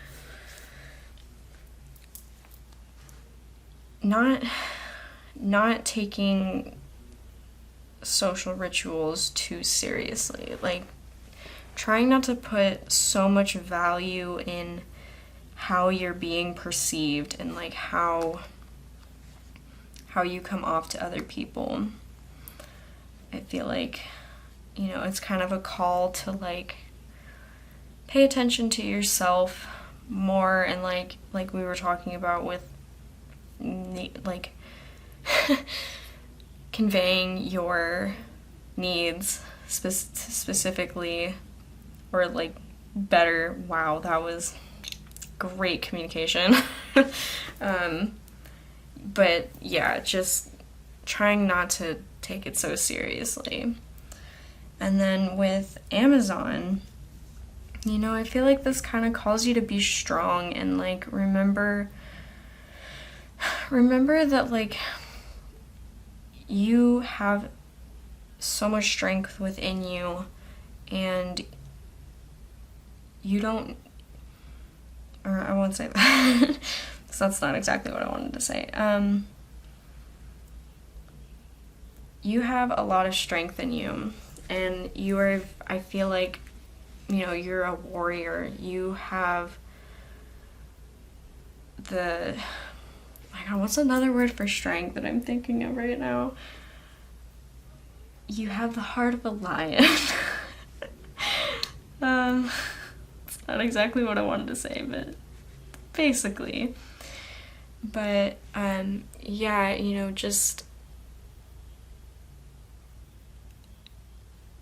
not taking social rituals too seriously, like trying not to put so much value in how you're being perceived and like how you come off to other people. I feel like, you know, it's kind of a call to like pay attention to yourself more and like we were talking about with like conveying your needs specifically or like better. Wow, that was great communication. But yeah, just trying not to take it so seriously. And then with Amazon, you know, I feel like this kind of calls you to be strong and like remember that like you have so much strength within you and you don't, or I won't say that. So that's not exactly what I wanted to say. You have a lot of strength in you, and you are, I feel like, you know, you're a warrior. You have the, my God, what's another word for strength that I'm thinking of right now? You have the heart of a lion. It's not exactly what I wanted to say, but basically. But, yeah, you know, just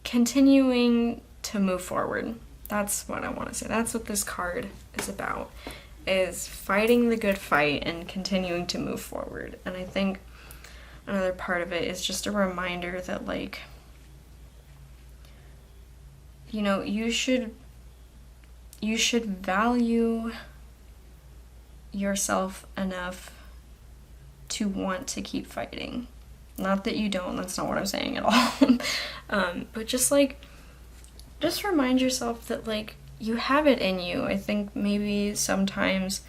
continuing to move forward. That's what I want to say. That's what this card is about, is fighting the good fight and continuing to move forward. And I think another part of it is just a reminder that, like, you know, you should value yourself enough to want to keep fighting. Not that you don't, that's not what I'm saying at all. But just remind yourself that like you have it in you. I think maybe sometimes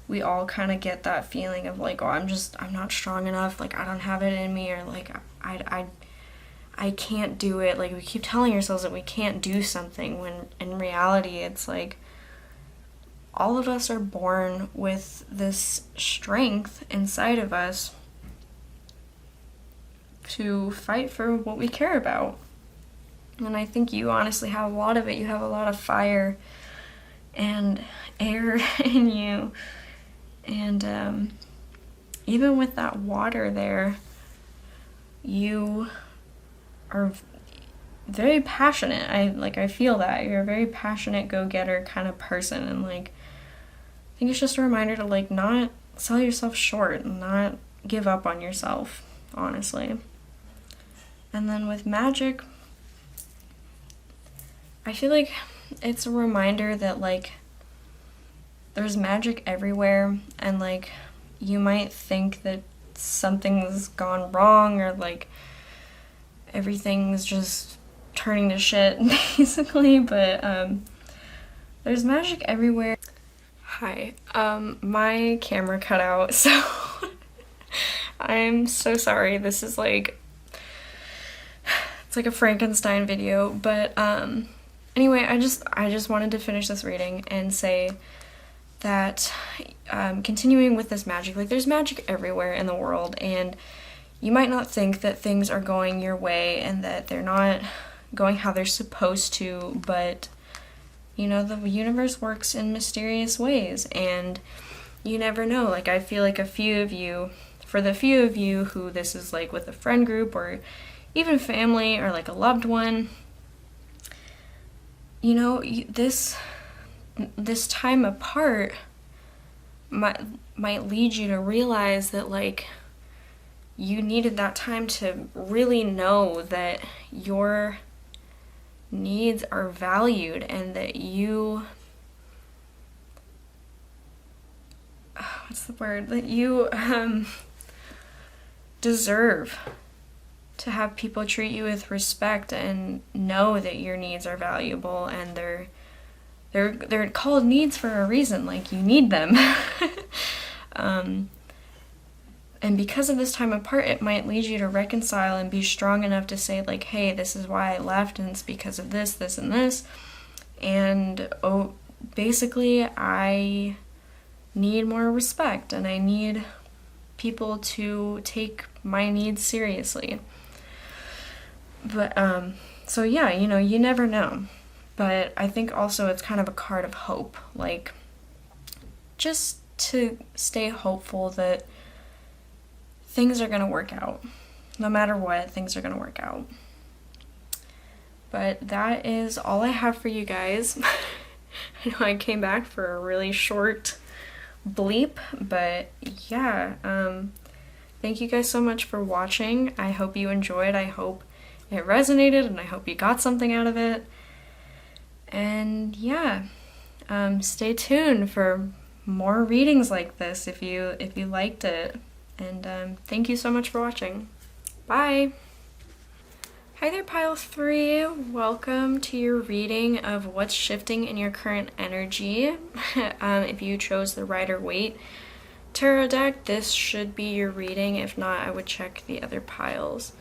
we all kind of get that feeling of like, oh, I'm not strong enough, like I don't have it in me, or like I can't do it. Like we keep telling ourselves that we can't do something when in reality it's like all of us are born with this strength inside of us to fight for what we care about. And I think you honestly have a lot of it. You have a lot of fire and air in you. And even with that water there, you are very passionate. I feel that. You're a very passionate go-getter kind of person. And like, I think it's just a reminder to like not sell yourself short and not give up on yourself, honestly. And then with magic, I feel like it's a reminder that like there's magic everywhere, and like you might think that something's gone wrong or like everything's just turning to shit basically, but there's magic everywhere. Hi, my camera cut out, so I'm so sorry. This is like, it's like a Frankenstein video, but anyway, I just wanted to finish this reading and say that continuing with this magic, like there's magic everywhere in the world, and you might not think that things are going your way and that they're not going how they're supposed to, but you know, the universe works in mysterious ways, and you never know. Like, I feel like for the few of you who this is like with a friend group or even family or like a loved one, you know, this time apart might lead you to realize that, like, you needed that time to really know that your needs are valued and that you, what's the word, that you deserve to have people treat you with respect and know that your needs are valuable, and they're called needs for a reason. Like, you need them. And because of this time apart, it might lead you to reconcile and be strong enough to say, like, hey, this is why I left, and it's because of this, this, and this. And basically, I need more respect, and I need people to take my needs seriously. But, so yeah, you know, you never know. But I think also it's kind of a card of hope. Like, just to stay hopeful that things are going to work out. No matter what, things are going to work out. But that is all I have for you guys. I know I came back for a really short bleep, but yeah. Thank you guys so much for watching. I hope you enjoyed. I hope it resonated, and I hope you got something out of it. And yeah, stay tuned for more readings like this if you liked it. And thank you so much for watching. Bye! Hi there, Pile 3. Welcome to your reading of what's shifting in your current energy. If you chose the Rider-Waite tarot deck, this should be your reading. If not, I would check the other piles.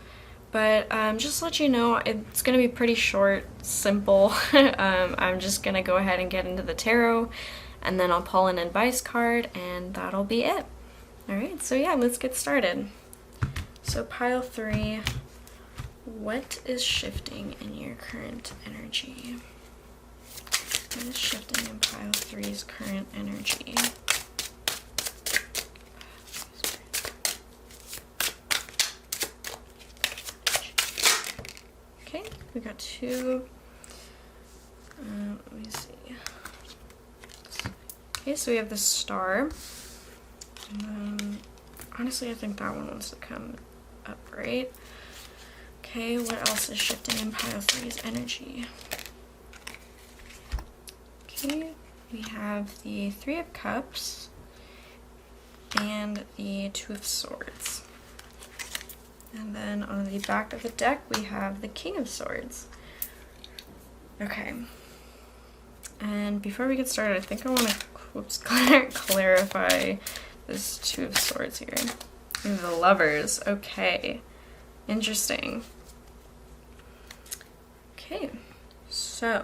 But just to let you know, it's going to be pretty short, simple. I'm just going to go ahead and get into the tarot, and then I'll pull an advice card, and that'll be it. Alright, so yeah, let's get started. So pile 3, what is shifting in your current energy? What is shifting in pile 3's current energy? Okay, we got 2. Let me see. Okay, so we have the Star. Honestly, I think that one wants to come up, right? Okay, what else is shifting in pile 3's energy? Okay, we have the 3 of Cups and the 2 of Swords. And then on the back of the deck, we have the King of Swords. Okay. And before we get started, I think I want to clarify this 2 of Swords here. Ooh, the Lovers. Okay. Interesting. Okay. So,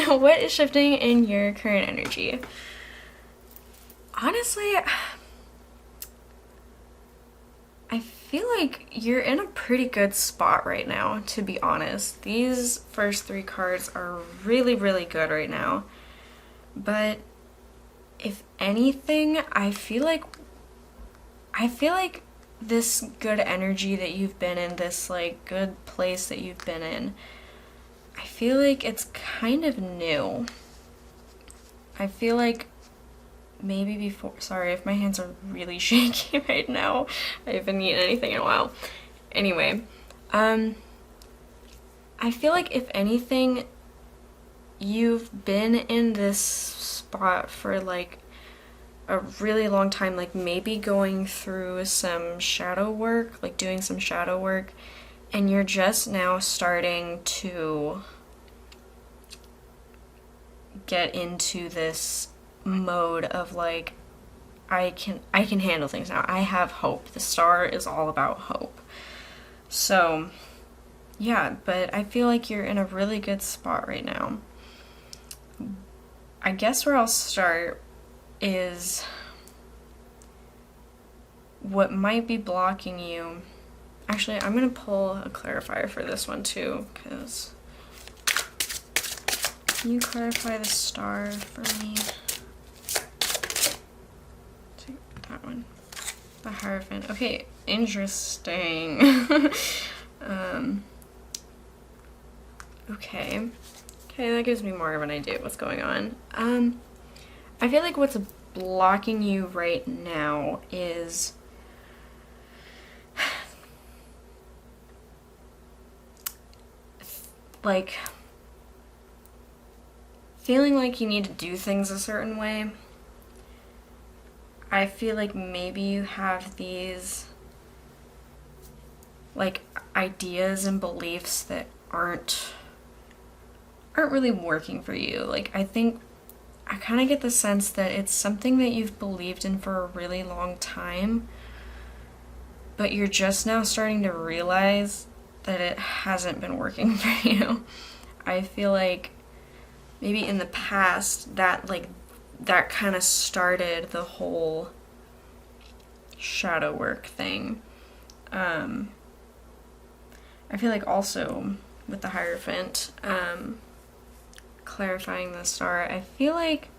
what is shifting in your current energy? Honestly, I feel like you're in a pretty good spot right now, to be honest. These first 3 cards are really, really good right now. But if anything, I feel like this good energy that you've been in, this like good place that you've been in, I feel like it's kind of new. I feel like maybe before, sorry if my hands are really shaky right now. I haven't eaten anything in a while. Anyway, I feel like if anything, you've been in this spot for like a really long time, like maybe going through some shadow work, like doing some shadow work, and you're just now starting to get into this mode of like, I can handle things now. I have hope. The Star is all about hope. So yeah, but I feel like you're in a really good spot right now. I guess where I'll start is what might be blocking you. Actually, I'm going to pull a clarifier for this one too, because can you clarify the Star for me? Take that one. The Hierophant. Okay, interesting. Okay. Okay, that gives me more of an idea of what's going on. I feel like what's blocking you right now is like feeling like you need to do things a certain way. I feel like maybe you have these like ideas and beliefs that aren't really working for you. Like I kind of get the sense that it's something that you've believed in for a really long time, but you're just now starting to realize that it hasn't been working for you. I feel like maybe in the past that kind of started the whole shadow work thing. I feel like also with the Hierophant, clarifying the star, I feel like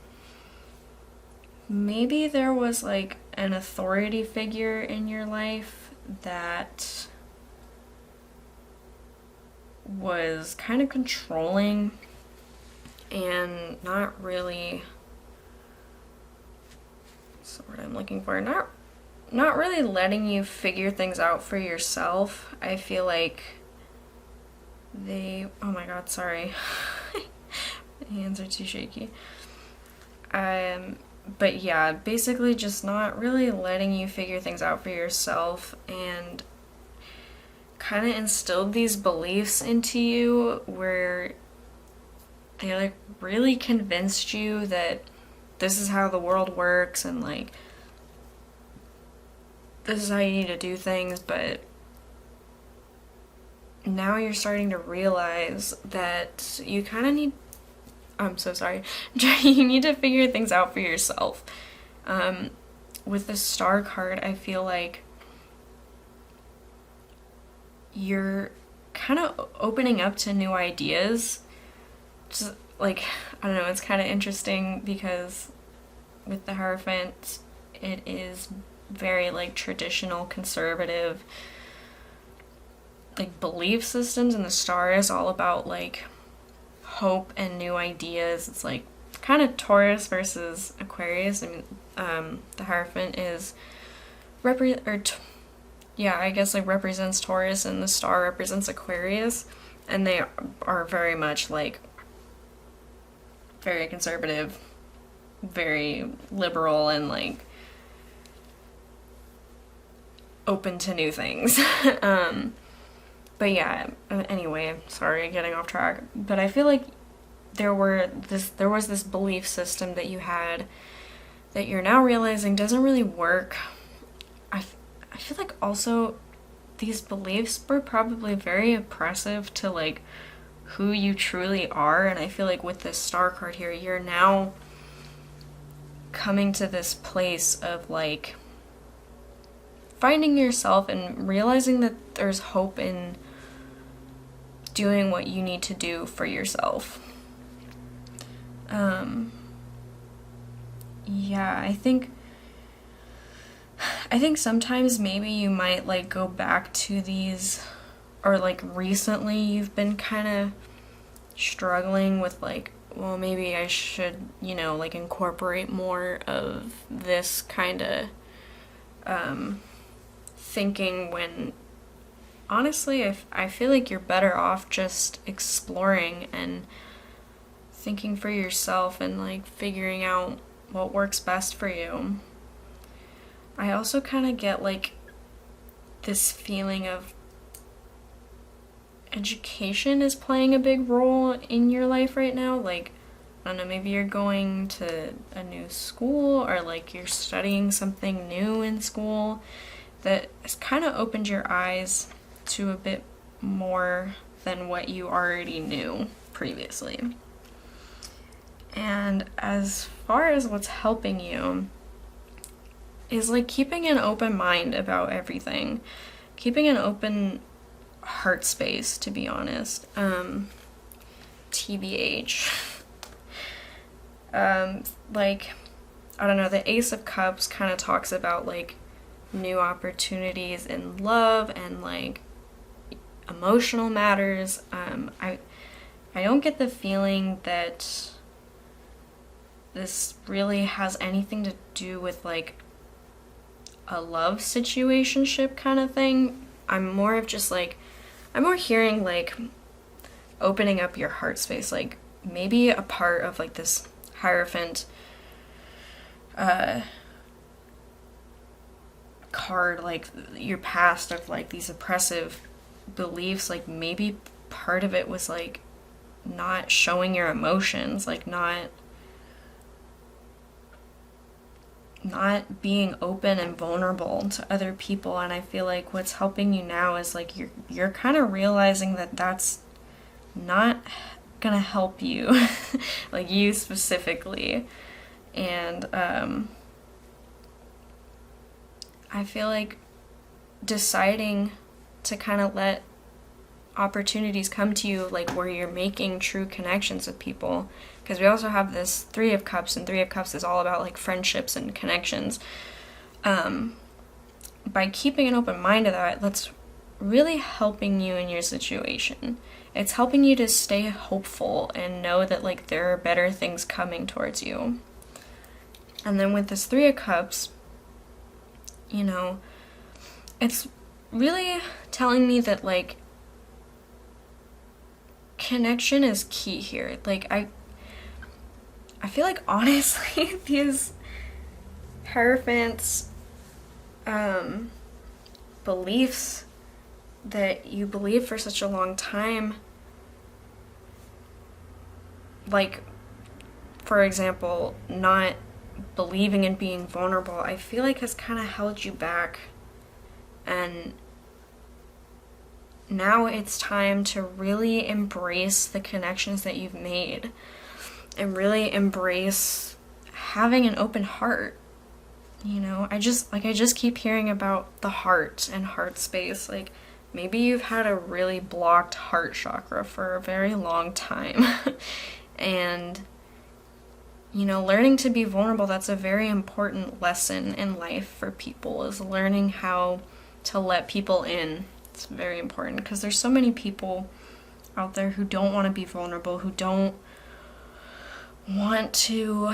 maybe there was like an authority figure in your life that was kind of controlling and not really, what's the word I'm looking for, not really letting you figure things out for yourself. I feel like oh my god, sorry. My hands are too shaky. But yeah, basically just not really letting you figure things out for yourself, and kind of instilled these beliefs into you where they like really convinced you that this is how the world works and like this is how you need to do things, but now you're starting to realize that you kind of need, I'm so sorry, you need to figure things out for yourself. With the star card, I feel like you're kind of opening up to new ideas. Just like, I don't know, it's kind of interesting because with the Hierophant, it is very like traditional, conservative, like belief systems, and the star is all about like hope and new ideas. It's like kind of Taurus versus Aquarius. I mean, the Hierophant is I guess like represents Taurus, and the star represents Aquarius, and they are very much like very conservative, very liberal, and like open to new things. But yeah, anyway, sorry, getting off track. But I feel like there was this belief system that you had that you're now realizing doesn't really work. I feel like also these beliefs were probably very oppressive to like who you truly are, and I feel like with this star card here, you're now coming to this place of like finding yourself and realizing that there's hope in doing what you need to do for yourself. Yeah, I think sometimes maybe you might like go back to these, or like recently you've been kind of struggling with like, well, maybe I should, like incorporate more of this kind of thinking, when honestly I feel like you're better off just exploring and thinking for yourself and like figuring out what works best for you. I also kind of get like this feeling of education is playing a big role in your life right now. Like, I don't know, maybe you're going to a new school, or like you're studying something new in school that has kind of opened your eyes to a bit more than what you already knew previously. And as far as what's helping you is like keeping an open mind about everything, keeping an open heart space, to be honest. TBH. Like, I don't know, the Ace of Cups kind of talks about like new opportunities in love and like emotional matters. I don't get the feeling that this really has anything to do with like a love situationship kind of thing. I'm more of just like, I'm more hearing like opening up your heart space, like maybe a part of like this Hierophant card, like your past of like these oppressive beliefs, like maybe part of it was like not showing your emotions, like not being open and vulnerable to other people. And I feel like what's helping you now is like you're kind of realizing that that's not gonna help you like you specifically. And I feel like deciding to kind of let opportunities come to you, like where you're making true connections with people, because we also have this Three of Cups, and Three of Cups is all about like friendships and connections. By keeping an open mind to that, that's really helping you in your situation. It's helping you to stay hopeful and know that like there are better things coming towards you. And then with this Three of Cups, you know, it's really telling me that like connection is key here. Like I feel like honestly these Hierophants beliefs that you believe for such a long time, like for example not believing in being vulnerable, I feel like has kind of held you back. And now it's time to really embrace the connections that you've made and really embrace having an open heart. You know, I just keep hearing about the heart and heart space. Like maybe you've had a really blocked heart chakra for a very long time. And you know, learning to be vulnerable, that's a very important lesson in life for people, is learning how to let people in. It's very important because there's so many people out there who don't want to be vulnerable, who don't want to,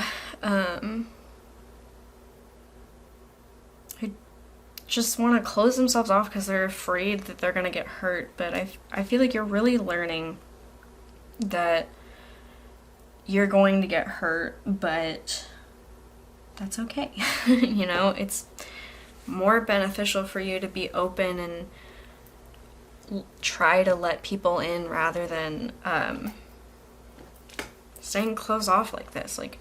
who just want to close themselves off because they're afraid that they're going to get hurt. But I feel like you're really learning that you're going to get hurt, but that's okay. You know, it's more beneficial for you to be open and try to let people in rather than staying closed off like this. Like,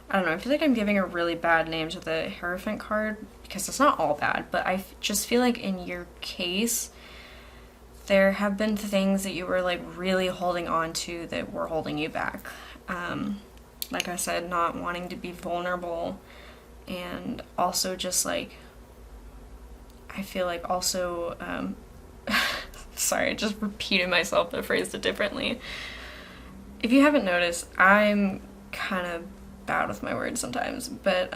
I don't know, I feel like I'm giving a really bad name to the Hierophant card because it's not all bad, but I just feel like in your case, there have been things that you were like really holding on to that were holding you back. Like I said, not wanting to be vulnerable, and also just like, I feel like also, sorry, I just repeated myself but phrased it differently. If you haven't noticed, I'm kind of bad with my words sometimes, but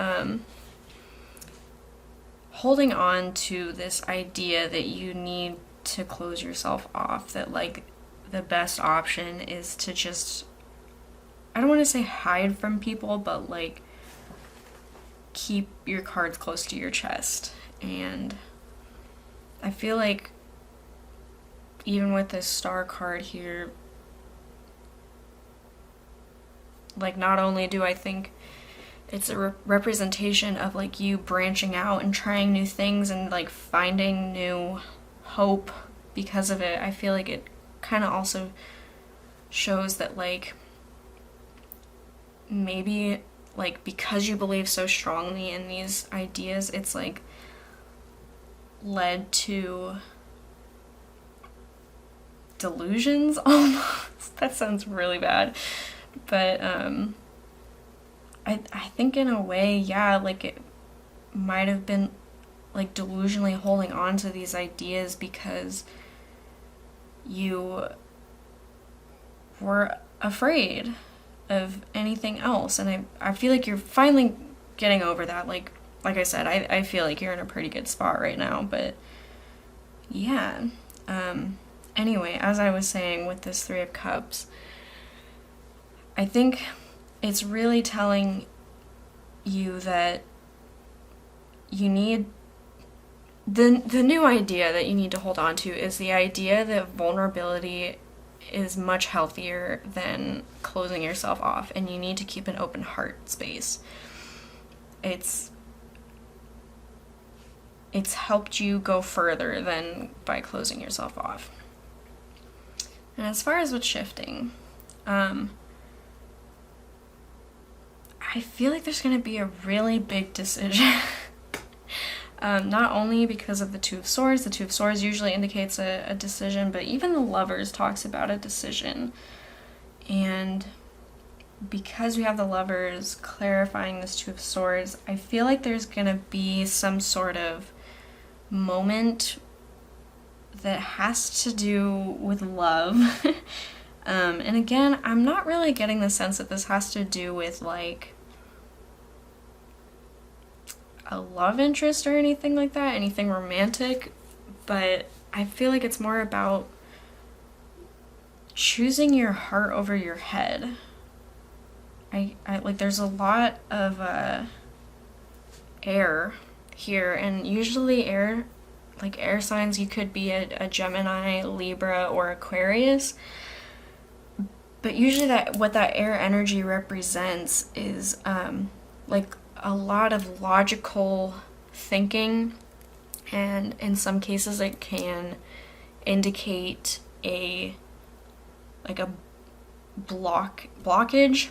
holding on to this idea that you need to close yourself off, that like the best option is to just, I don't want to say hide from people, but like keep your cards close to your chest. And I feel like even with this Star card here, like not only do I think it's a representation of like you branching out and trying new things and like finding new hope because of it, I feel like it kind of also shows that like maybe like because you believe so strongly in these ideas, it's like led to delusions almost. That sounds really bad, but I think in a way, yeah, like it might have been like delusionally holding on to these ideas because you were afraid of anything else. And I feel like you're finally getting over that. Like I said, I feel like you're in a pretty good spot right now. But yeah, anyway, as I was saying with this Three of Cups, I think it's really telling you that you need the new idea that you need to hold on to is the idea that vulnerability is much healthier than closing yourself off, and you need to keep an open heart space. It's helped you go further than by closing yourself off. And as far as what's shifting, I feel like there's going to be a really big decision. Not only because of the Two of Swords. The Two of Swords usually indicates a decision, but even the Lovers talks about a decision. And because we have the Lovers clarifying this Two of Swords, I feel like there's going to be some sort of moment that has to do with love. And again, I'm not really getting the sense that this has to do with like a love interest or anything like that, anything romantic, but I feel like it's more about choosing your heart over your head. I like there's a lot of air here, and usually air signs, you could be a Gemini, Libra, or Aquarius, but usually what that air energy represents is like a lot of logical thinking, and in some cases it can indicate a blockage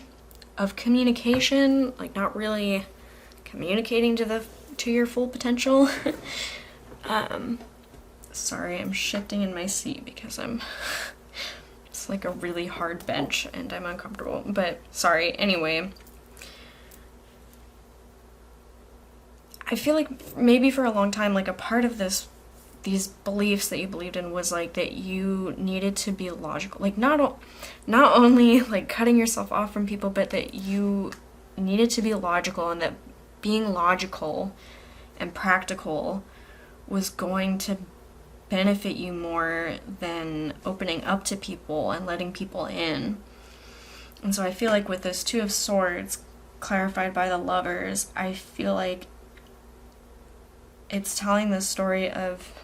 of communication, like not really communicating to your full potential. Sorry, I'm shifting in my seat because it's like a really hard bench and I'm uncomfortable, but sorry. Anyway, I feel like maybe for a long time, like a part of these beliefs that you believed in was like that you needed to be logical, like not only like cutting yourself off from people, but that you needed to be logical, and that being logical and practical was going to benefit you more than opening up to people and letting people in. And so I feel like with this Two of Swords clarified by the Lovers, I feel like it's telling the story of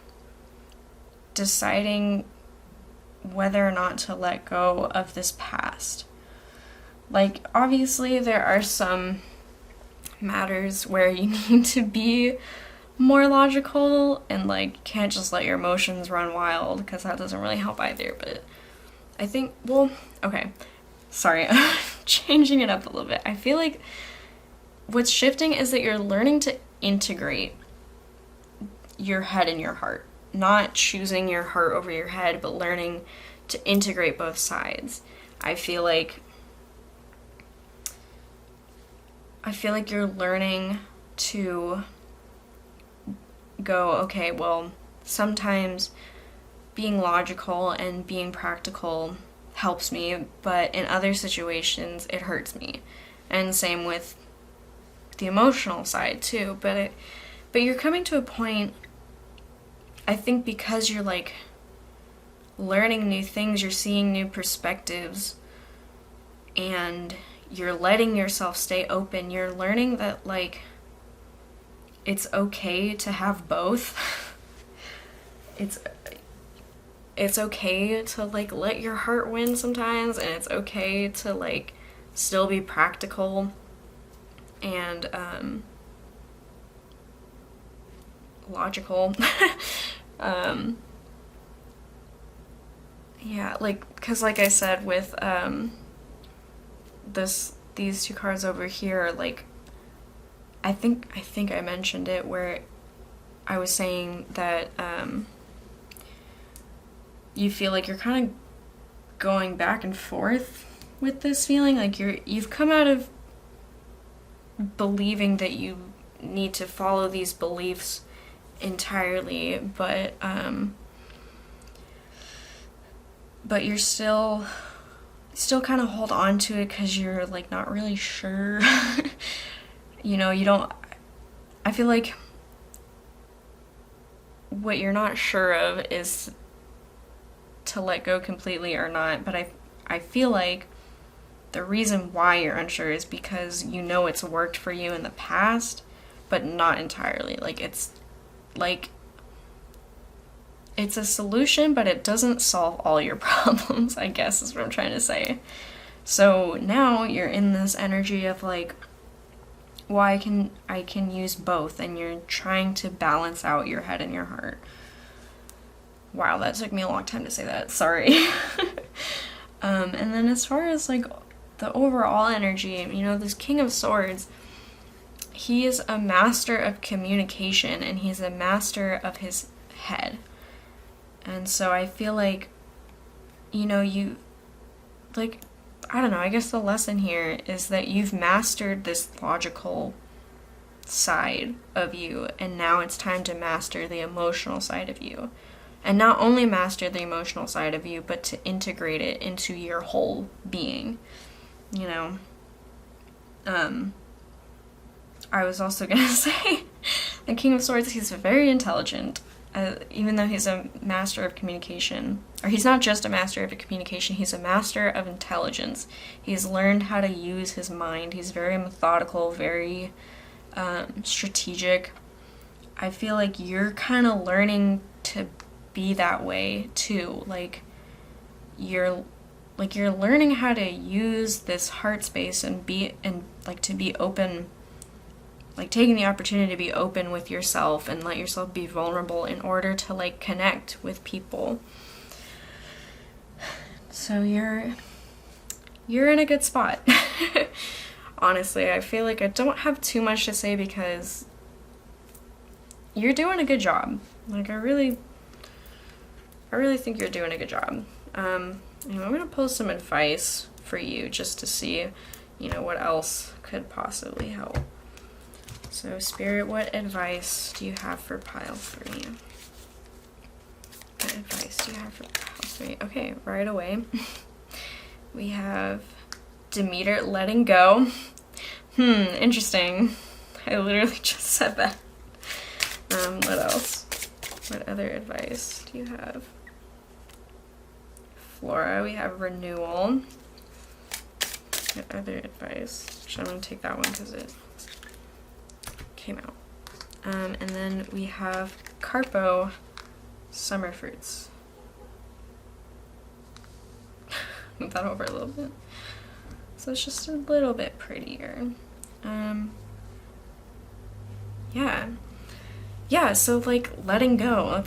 deciding whether or not to let go of this past. Like, obviously there are some matters where you need to be more logical and like can't just let your emotions run wild, because that doesn't really help either. But I think, well, okay, sorry, I'm changing it up a little bit. I feel like what's shifting is that you're learning to integrate your head and your heart, not choosing your heart over your head, but learning to integrate both sides. I feel like you're learning to go, okay, well, sometimes being logical and being practical helps me, but in other situations it hurts me. And same with the emotional side too. But you're coming to a point, I think, because you're like learning new things, you're seeing new perspectives, and you're letting yourself stay open. You're learning that like it's okay to have both. It's okay to like let your heart win sometimes, and it's okay to like still be practical and logical. Yeah, like, because like I said with these two cards over here, like I think I mentioned it where I was saying that you feel like you're kind of going back and forth with this feeling, like you've come out of believing that you need to follow these beliefs entirely, but you're still kind of hold on to it because you're like not really sure. You know, I feel like what you're not sure of is to let go completely or not, but I feel like the reason why you're unsure is because you know it's worked for you in the past, but not entirely. Like, it's a solution, but it doesn't solve all your problems, I guess is what I'm trying to say. So now you're in this energy of like, well, I can use both, and you're trying to balance out your head and your heart. Wow, that took me a long time to say that. Sorry. And then as far as like the overall energy, you know, this King of Swords, he is a master of communication, and he's a master of his head. And so I feel like, you know, you, like, I don't know, I guess the lesson here is that you've mastered this logical side of you, and now it's time to master the emotional side of you. And not only master the emotional side of you, but to integrate it into your whole being, you know. I was also gonna say, the King of Swords, he's very intelligent. Even though he's a master of communication, or he's not just a master of communication, he's a master of intelligence. He's learned how to use his mind. He's very methodical, very strategic. I feel like you're kind of learning to be that way too. Like you're learning how to use this heart space and to be open. Like, taking the opportunity to be open with yourself and let yourself be vulnerable in order to, like, connect with people. So you're in a good spot. Honestly, I feel like I don't have too much to say because you're doing a good job. Like, I really think you're doing a good job. I'm going to post some advice for you just to see, you know, what else could possibly help. So, Spirit, what advice do you have for pile 3? What advice do you have for pile 3? Okay, right away. We have Demeter letting go. Interesting. I literally just said that. What else? What other advice do you have? Flora, we have renewal. What other advice? Actually, I'm going to take that one because it came out. And then we have Carpo, summer fruits. Move that over a little bit. So it's just a little bit prettier. Yeah, so like letting go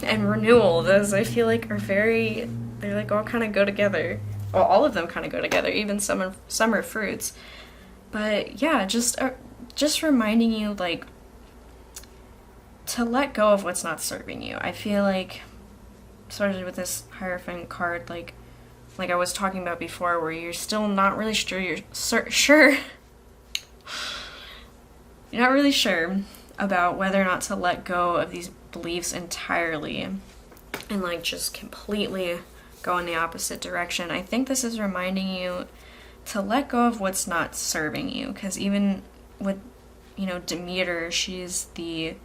and renewal, those I feel like are they're like all kind of go together. Well, all of them kind of go together, even summer fruits. But yeah, just reminding you, like, to let go of what's not serving you. I feel like, especially with this Hierophant card, like I was talking about before, where you're still not really sure, you're not really sure about whether or not to let go of these beliefs entirely and, like, just completely go in the opposite direction. I think this is reminding you to let go of what's not serving you, because even with, you know, Demeter, she's the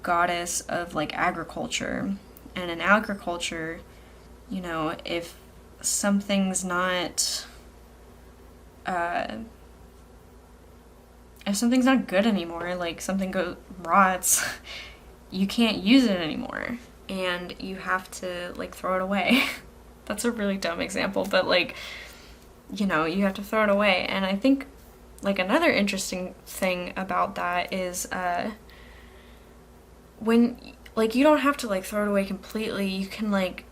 goddess of, like, agriculture, and in agriculture, you know, if something's not good anymore, like something rots, you can't use it anymore, and you have to, like, throw it away. That's a really dumb example, but, like, you know, you have to throw it away. And I think, like, another interesting thing about that is when, like, you don't have to, like, throw it away completely. You can, like,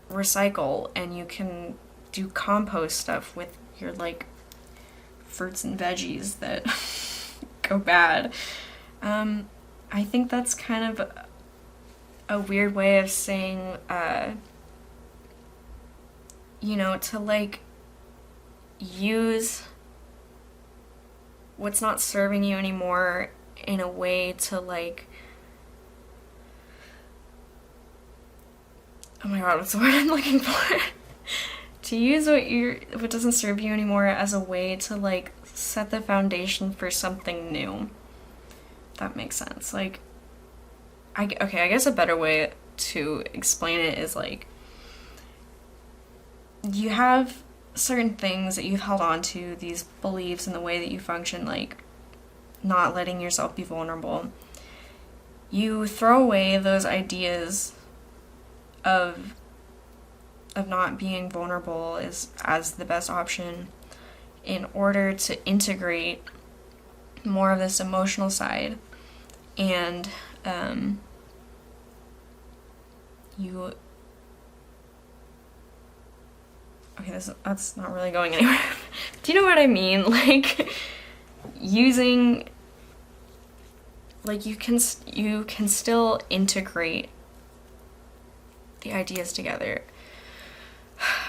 recycle, and you can do compost stuff with your, like, fruits and veggies that go bad. I think that's kind of a weird way of saying, you know, to, like, use what's not serving you anymore in a way to, like, oh my god, what's the word I'm looking for? To use what doesn't serve you anymore as a way to, like, set the foundation for something new. That makes sense. Like, I guess a better way to explain it is, like, you have certain things that you've held on to, these beliefs and the way that you function, like not letting yourself be vulnerable, you throw away those ideas of not being vulnerable as the best option in order to integrate more of this emotional side. And that's not really going anywhere. Do you know what I mean? Like, using, like, you can still integrate the ideas together.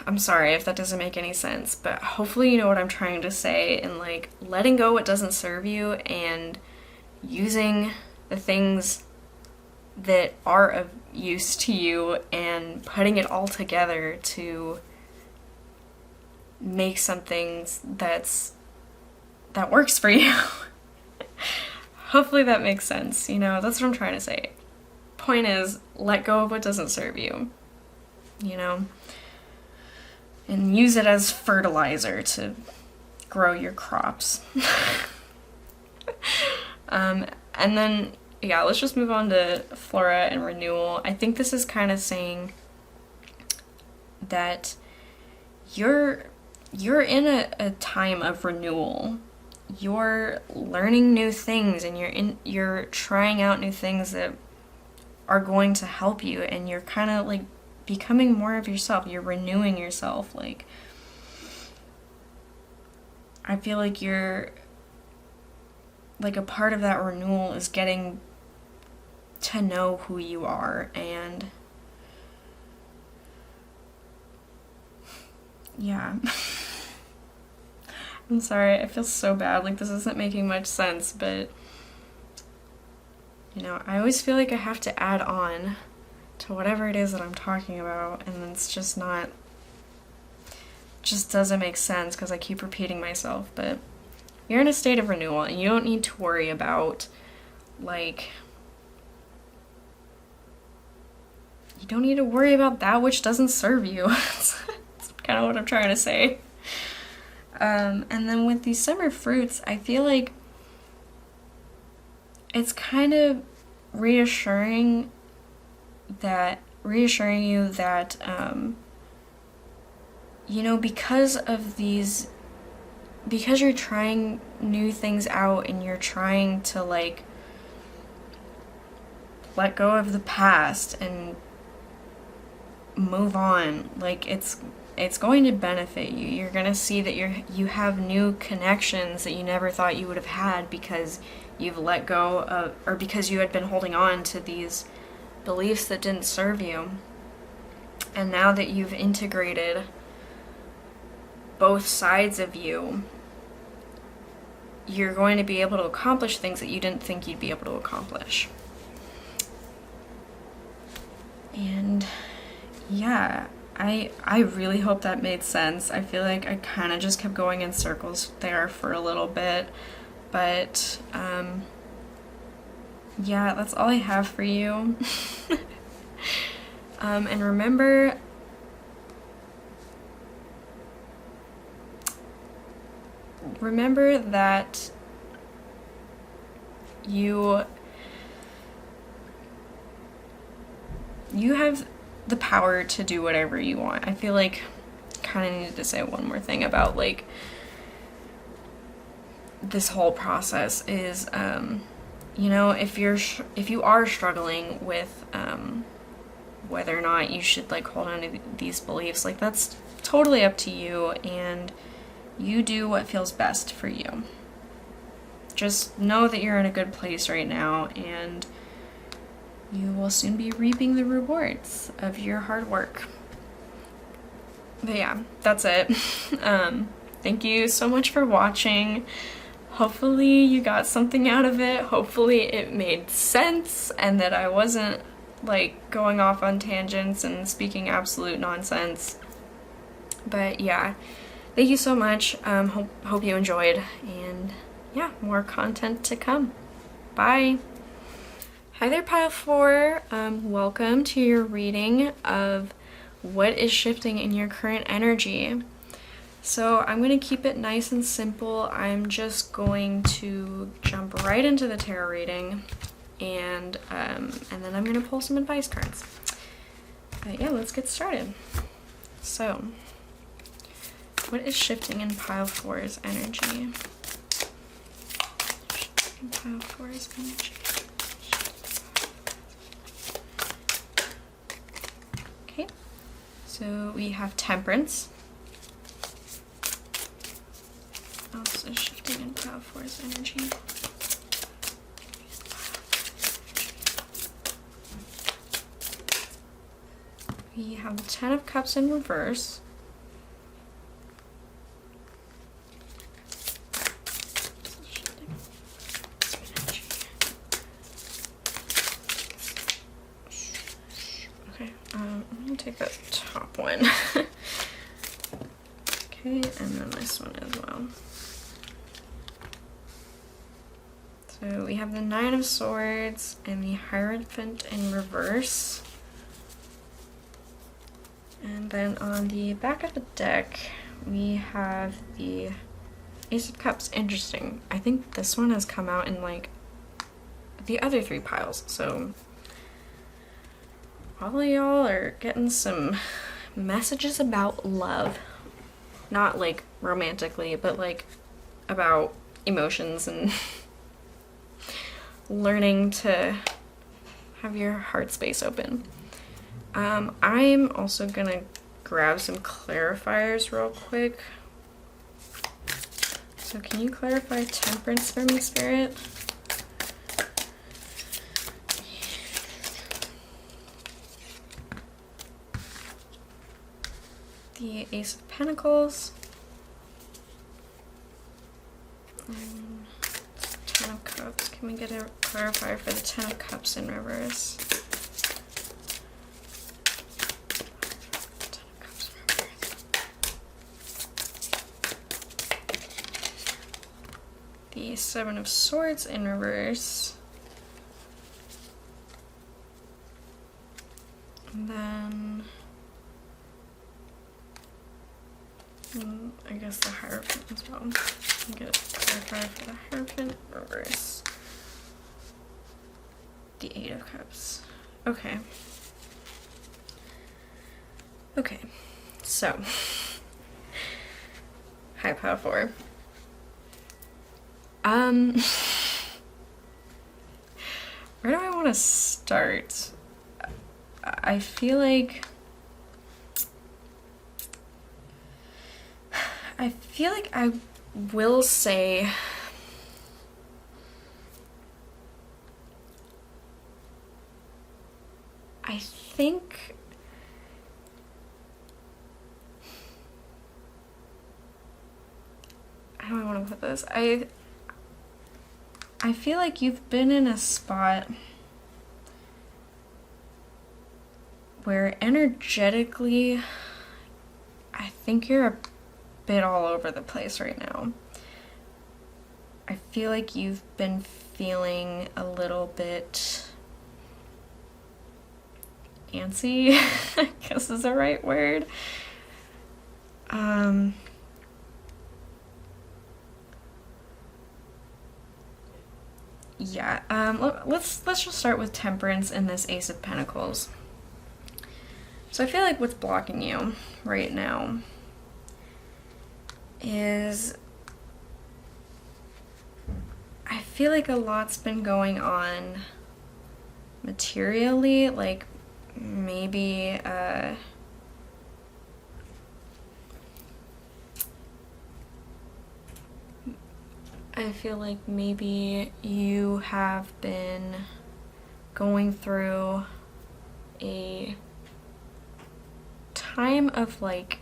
I'm sorry if that doesn't make any sense, but hopefully you know what I'm trying to say, and like letting go what doesn't serve you and using the things that are of use to you and putting it all together to make something that works for you. Hopefully that makes sense. That's what I'm trying to say. Point is, let go of what doesn't serve you, and use it as fertilizer to grow your crops. And then, yeah, let's just move on to flora and renewal. I think this is kind of saying that you're in a time of renewal. You're learning new things, and you're trying out new things that are going to help you, and you're kind of like becoming more of yourself. You're renewing yourself. Like, I feel like you're like a part of that renewal is getting to know who you are. And yeah. I'm sorry, I feel so bad. Like, this isn't making much sense, but I always feel like I have to add on to whatever it is that I'm talking about, and it's just doesn't make sense because I keep repeating myself. But you're in a state of renewal, and you don't need to worry about, like, you don't need to worry about that which doesn't serve you. That's kind of what I'm trying to say. And then with these summer fruits, I feel like it's kind of reassuring you that, because you're trying new things out and you're trying to, like, let go of the past and move on, like, it's going to benefit you. You're going to see that you have new connections that you never thought you would have had because you've let go of, or because you had been holding on to these beliefs that didn't serve you. And now that you've integrated both sides of you, you're going to be able to accomplish things that you didn't think you'd be able to accomplish. And yeah, I really hope that made sense. I feel like I kind of just kept going in circles there for a little bit, but yeah, that's all I have for you. And remember, that you have the power to do whatever you want. I feel like I kind of needed to say one more thing about, like, this whole process is, if you are struggling with whether or not you should, like, hold on to these beliefs, like, that's totally up to you, and you do what feels best for you. Just know that you're in a good place right now, and you will soon be reaping the rewards of your hard work. But yeah, that's it. Thank you so much for watching. Hopefully you got something out of it. Hopefully it made sense and that I wasn't, like, going off on tangents and speaking absolute nonsense. But yeah, thank you so much. Hope you enjoyed, and yeah, more content to come. Bye. Hi there, Pile 4. Welcome to your reading of what is shifting in your current energy. So I'm going to keep it nice and simple. I'm just going to jump right into the tarot reading, and then I'm going to pull some advice cards. But yeah, let's get started. So, what is shifting in pile 4's energy? Shifting in pile 4's energy. Okay, so we have Temperance. Also shifting in pile 4's energy. We have the Ten of Cups in reverse. Okay, I'm gonna take that top one. Okay, and then this one as well. So we have the Nine of Swords and the Hierophant in reverse. And then on the back of the deck, we have the Ace of Cups. Interesting. I think this one has come out in like the other 3 piles. So all of y'all are getting some messages about love. Not like romantically, but like about emotions and learning to have your heart space open. I'm also gonna grab some clarifiers real quick. So can you clarify Temperance for me, Spirit? The Ace of Pentacles. Ten of Cups. Can we get a clarifier for the Ten of Cups in reverse? The Seven of Swords in reverse. And then I guess the Hierophant as well. Get a clarifier for the Hierophant reverse. The Eight of Cups. Okay. Okay. So high pile 4. Where do I want to start? I feel like I will say I think how do I want to put this? I feel like you've been in a spot where energetically, I think you're a bit all over the place right now. I feel like you've been feeling a little bit antsy, I guess is the right word. Yeah, let's just start with Temperance and this Ace of Pentacles. So I feel like what's blocking you right now is I feel like a lot's been going on materially, like maybe I feel like maybe you have been going through a time of like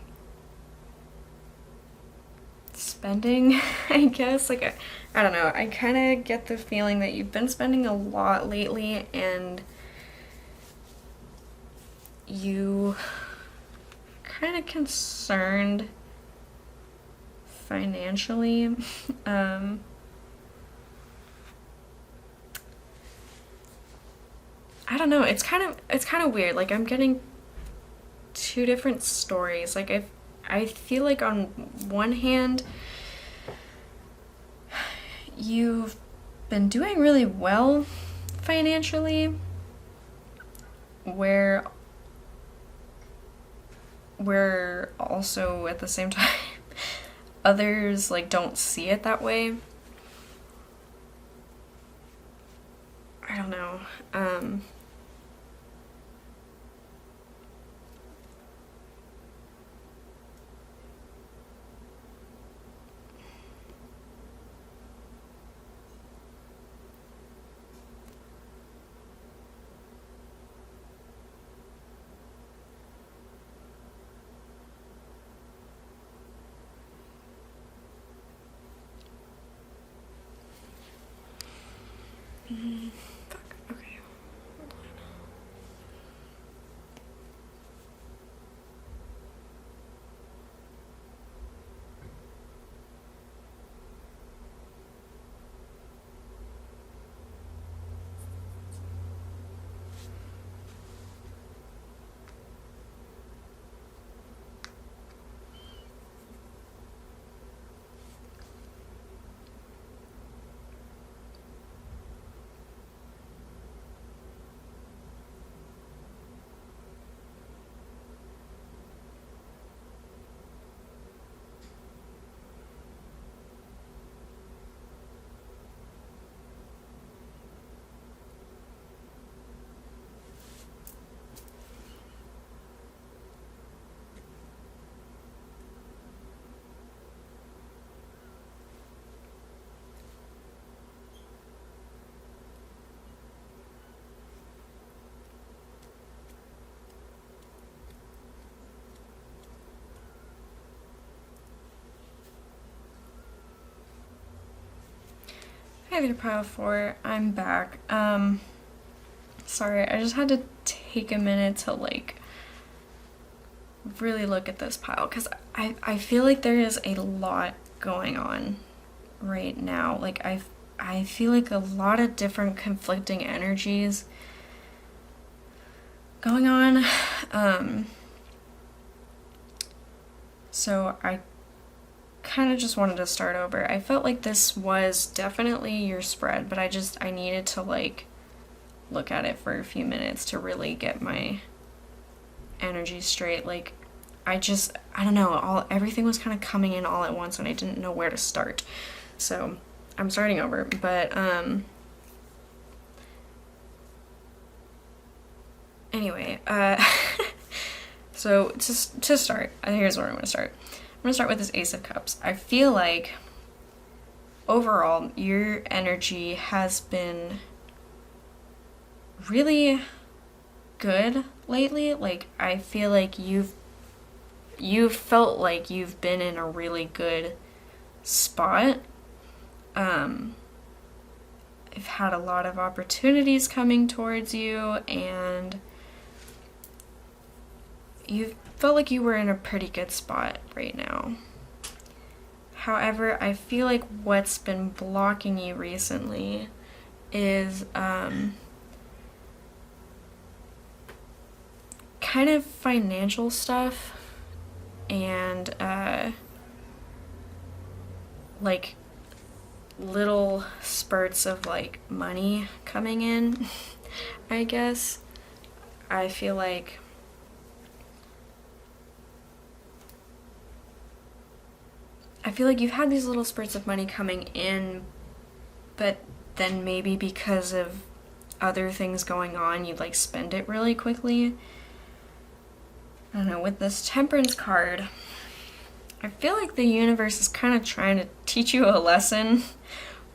spending, I guess. Like, I don't know. I kind of get the feeling that you've been spending a lot lately and you kind of concerned financially. I don't know. It's kind of weird. Like, I'm getting 2 different stories. Like, I feel like on one hand, you've been doing really well financially, where also at the same time others like don't see it that way. I don't know. Fuck. Okay. Hold on. Hi there, Pile 4. I'm back. Sorry, I just had to take a minute to like really look at this pile because I feel like there is a lot going on right now. Like I feel like a lot of different conflicting energies going on. So I kind of just wanted to start over. I felt like this was definitely your spread, but I needed to like look at it for a few minutes to really get my energy straight. Like I don't know, everything was kind of coming in all at once and I didn't know where to start. So I'm starting over, but anyway, so to start, here's where I'm going to start. I'm going to start with this Ace of Cups. I feel like overall your energy has been really good lately. Like I feel like you've felt like you've been in a really good spot. I've had a lot of opportunities coming towards you and you felt like you were in a pretty good spot right now. However, I feel like what's been blocking you recently is kind of financial stuff and like little spurts of like money coming in. I guess I feel like you've had these little spurts of money coming in, but then maybe because of other things going on, you like spend it really quickly. I don't know, with this Temperance card, I feel like the universe is kind of trying to teach you a lesson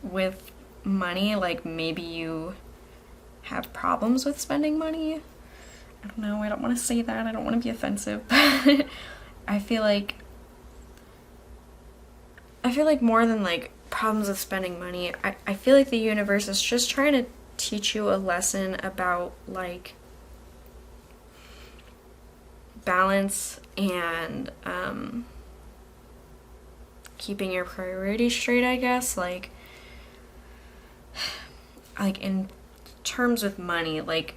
with money. Like maybe you have problems with spending money. I don't know, I don't want to say that, I don't want to be offensive, but I feel like more than like problems with spending money, I feel like the universe is just trying to teach you a lesson about like balance and keeping your priorities straight, I guess. Like in terms with money, like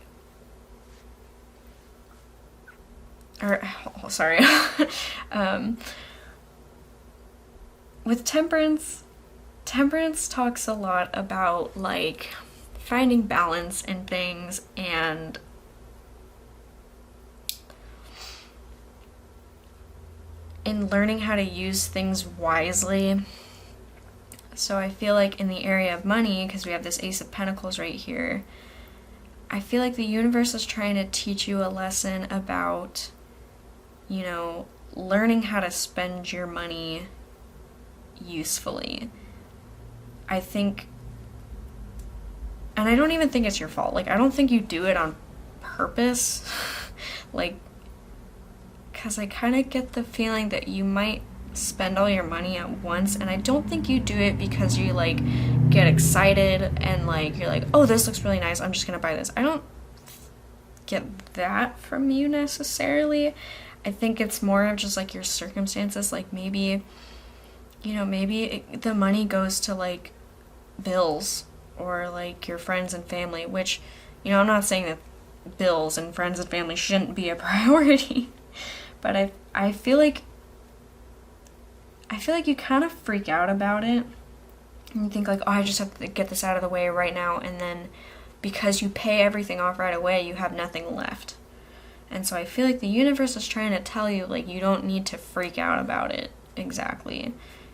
or sorry, with temperance, temperance talks a lot about like finding balance in things and in learning how to use things wisely. So I feel like in the area of money, because we have this Ace of Pentacles right here, I feel like the universe is trying to teach you a lesson about, you know, learning how to spend your money usefully. I think, and I don't even think it's your fault. Like, I don't think you do it on purpose. Like, because I kind of get the feeling that you might spend all your money at once, and I don't think you do it because you like get excited and like you're like, oh, this looks really nice, I'm just gonna buy this. I don't get that from you necessarily. I think it's more of just like your circumstances. Like maybe, you know, maybe the money goes to like bills or like your friends and family, which, you know, I'm not saying that bills and friends and family shouldn't be a priority, but I feel like you kind of freak out about it and you think like, oh, I just have to get this out of the way right now, and then because you pay everything off right away, you have nothing left. And so I feel like the universe is trying to tell you like you don't need to freak out about it exactly.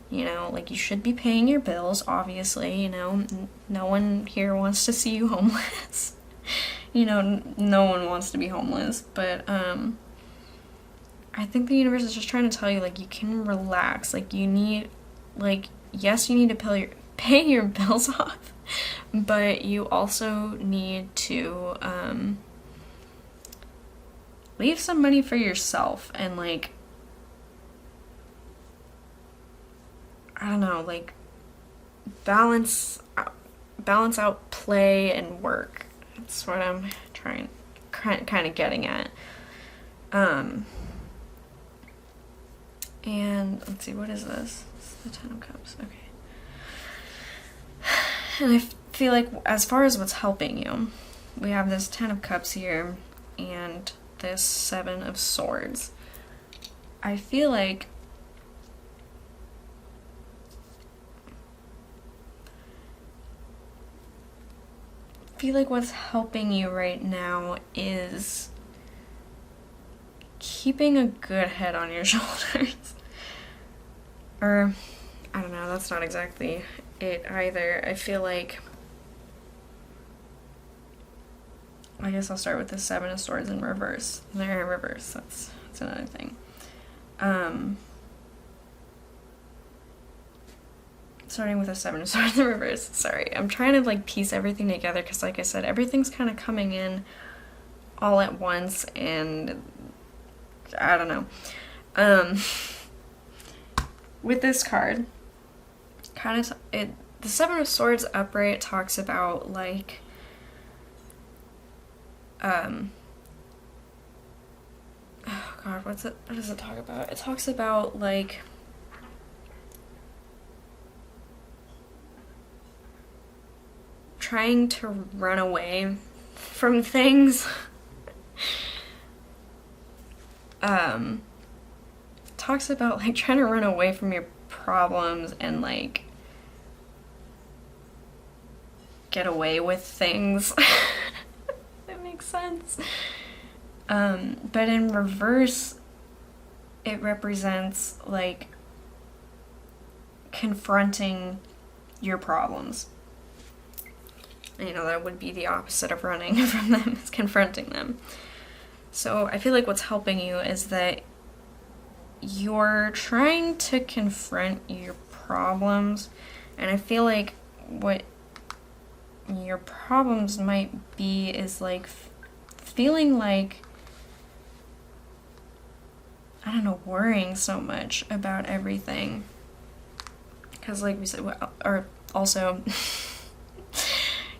You know, like you should be paying your bills, obviously, you know, no one here wants to see you homeless. You know, no one wants to be homeless, but I think the universe is just trying to tell you, like, you can relax. Like, you need, like, yes, you need to pay your bills off, but you also need to leave some money for yourself and, like, I don't know, like, balance out play and work. That's what I'm kind of getting at. And let's see, what is this? It's the Ten of Cups. Okay. And I feel like as far as what's helping you, we have this Ten of Cups here and this Seven of Swords. I feel like what's helping you right now is keeping a good head on your shoulders. Or, I don't know, that's not exactly it either. I feel like, I guess I'll start with the Seven of Swords in reverse. They're in reverse, that's another thing. Starting with the Seven of Swords in reverse. Sorry, I'm trying to like piece everything together because like I said, everything's kind of coming in all at once and I don't know. With this card, the Seven of Swords upright talks about like oh god, what does it talk about? It talks about like trying to run away from things. Talks about like trying to run away from your problems and like get away with things. That makes sense. But in reverse, it represents like confronting your problems. And, you know, that would be the opposite of running from them, is confronting them. So I feel like what's helping you is that you're trying to confront your problems, and I feel like what your problems might be is like feeling like, I don't know, worrying so much about everything. Because like we said, or also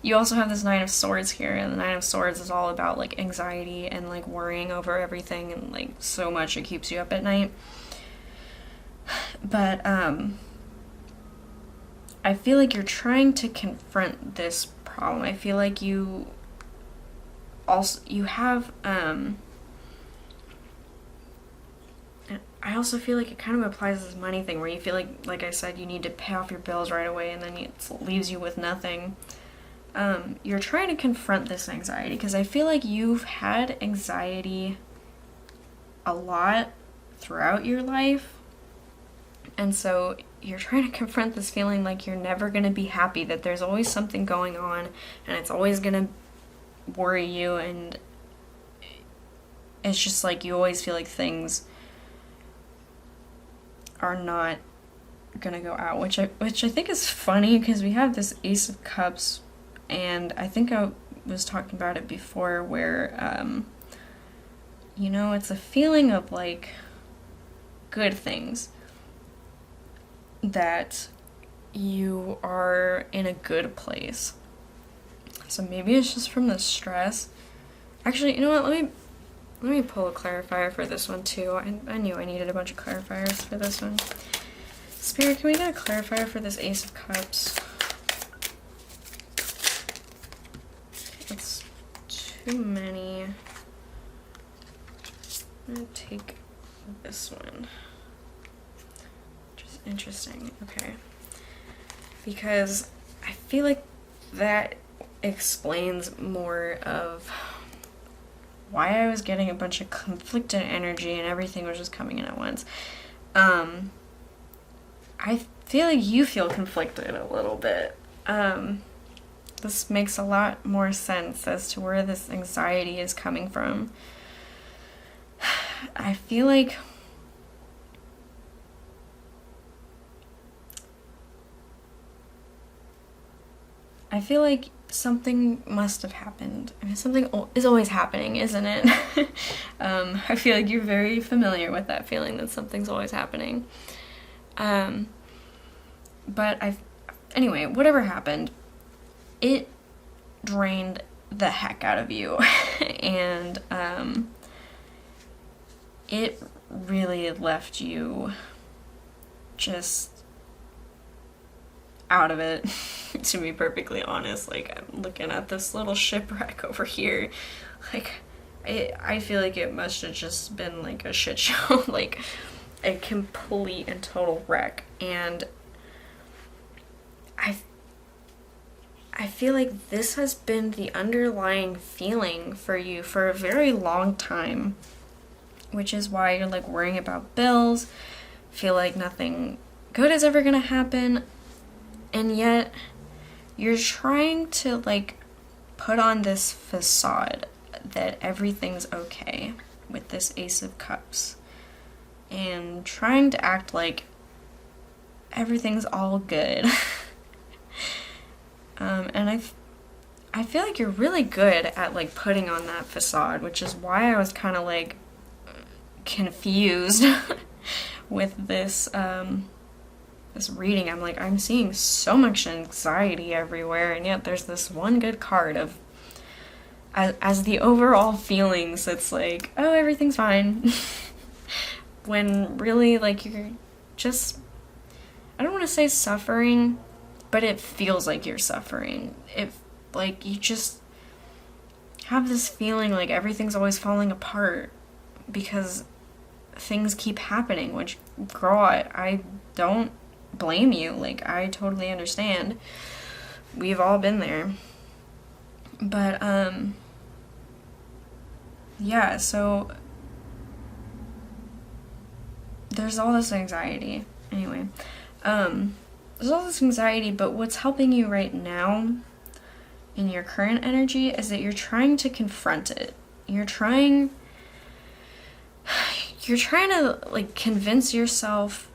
you also have this Nine of Swords here, and the Nine of Swords is all about like anxiety and like worrying over everything, and like so much it keeps you up at night. But I feel like you're trying to confront this problem. I feel like you have And I also feel like it kind of applies to this money thing where you feel like I said, you need to pay off your bills right away and then it leaves you with nothing. You're trying to confront this anxiety because I feel like you've had anxiety a lot throughout your life. And so you're trying to confront this feeling like you're never going to be happy, that there's always something going on and it's always going to worry you, and it's just like you always feel like things are not going to go out, which I think is funny because we have this Ace of Cups, and I think I was talking about it before where, you know, it's a feeling of like good things, that you are in a good place. So maybe it's just from the stress. Actually, you know what? Let me pull a clarifier for this one too. I knew I needed a bunch of clarifiers for this one. Spirit, can we get a clarifier for this Ace of Cups? That's too many. I'm gonna take this one. Interesting. Okay. Because I feel like that explains more of why I was getting a bunch of conflicted energy and everything was just coming in at once. I feel like you feel conflicted a little bit. This makes a lot more sense as to where this anxiety is coming from. I feel like something must have happened. I mean, something is always happening, isn't it? I feel like you're very familiar with that feeling that something's always happening. But anyway, whatever happened, it drained the heck out of you. And it really left you just out of it, to be perfectly honest. Like, I'm looking at this little shipwreck over here. Like, I feel like it must have just been like a shit show, like a complete and total wreck. And I feel like this has been the underlying feeling for you for a very long time, which is why you're like worrying about bills, feel like nothing good is ever gonna happen. And yet, you're trying to, like, put on this facade that everything's okay with this Ace of Cups. And trying to act like everything's all good. And I feel like you're really good at, like, putting on that facade, which is why I was kind of, like, confused with this, this reading. I'm like, I'm seeing so much anxiety everywhere, and yet there's this one good card of as the overall feelings, it's like, oh, everything's fine. When really, like, you're just, I don't want to say suffering, but it feels like you're suffering. Like, you just have this feeling like everything's always falling apart because things keep happening, which, girl, I don't blame you. Like, I totally understand. We've all been there. But, yeah, so there's all this anxiety. Anyway, there's all this anxiety, but what's helping you right now in your current energy is that you're trying to confront it. You're trying to, like, convince yourself,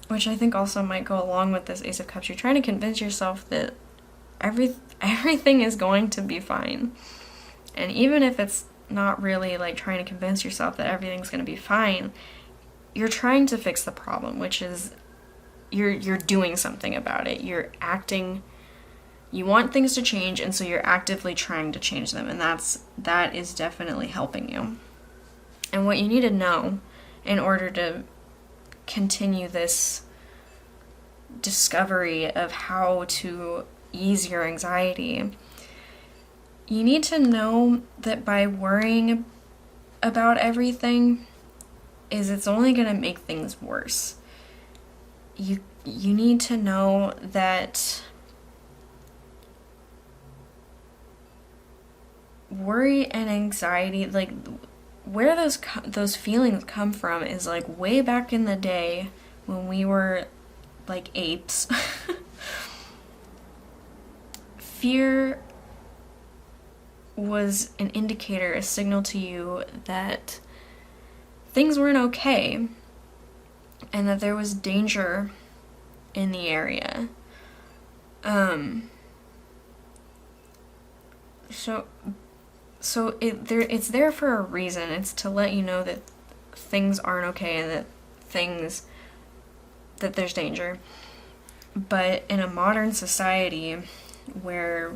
which I think also might go along with this Ace of Cups. You're trying to convince yourself that everything is going to be fine. And even if it's not really, like, trying to convince yourself that everything's going to be fine, you're trying to fix the problem, which is you're doing something about it. You're acting. You want things to change, and so you're actively trying to change them, and that is definitely helping you. And what you need to know in order to continue this discovery of how to ease your anxiety, you need to know that by worrying about everything, is it's only going to make things worse. You need to know that worry and anxiety, like where those feelings come from is like way back in the day when we were like apes. Fear was an indicator, a signal to you that things weren't okay and that there was danger in the area. So it's there for a reason. It's to let you know that things aren't okay and that there's danger. But in a modern society where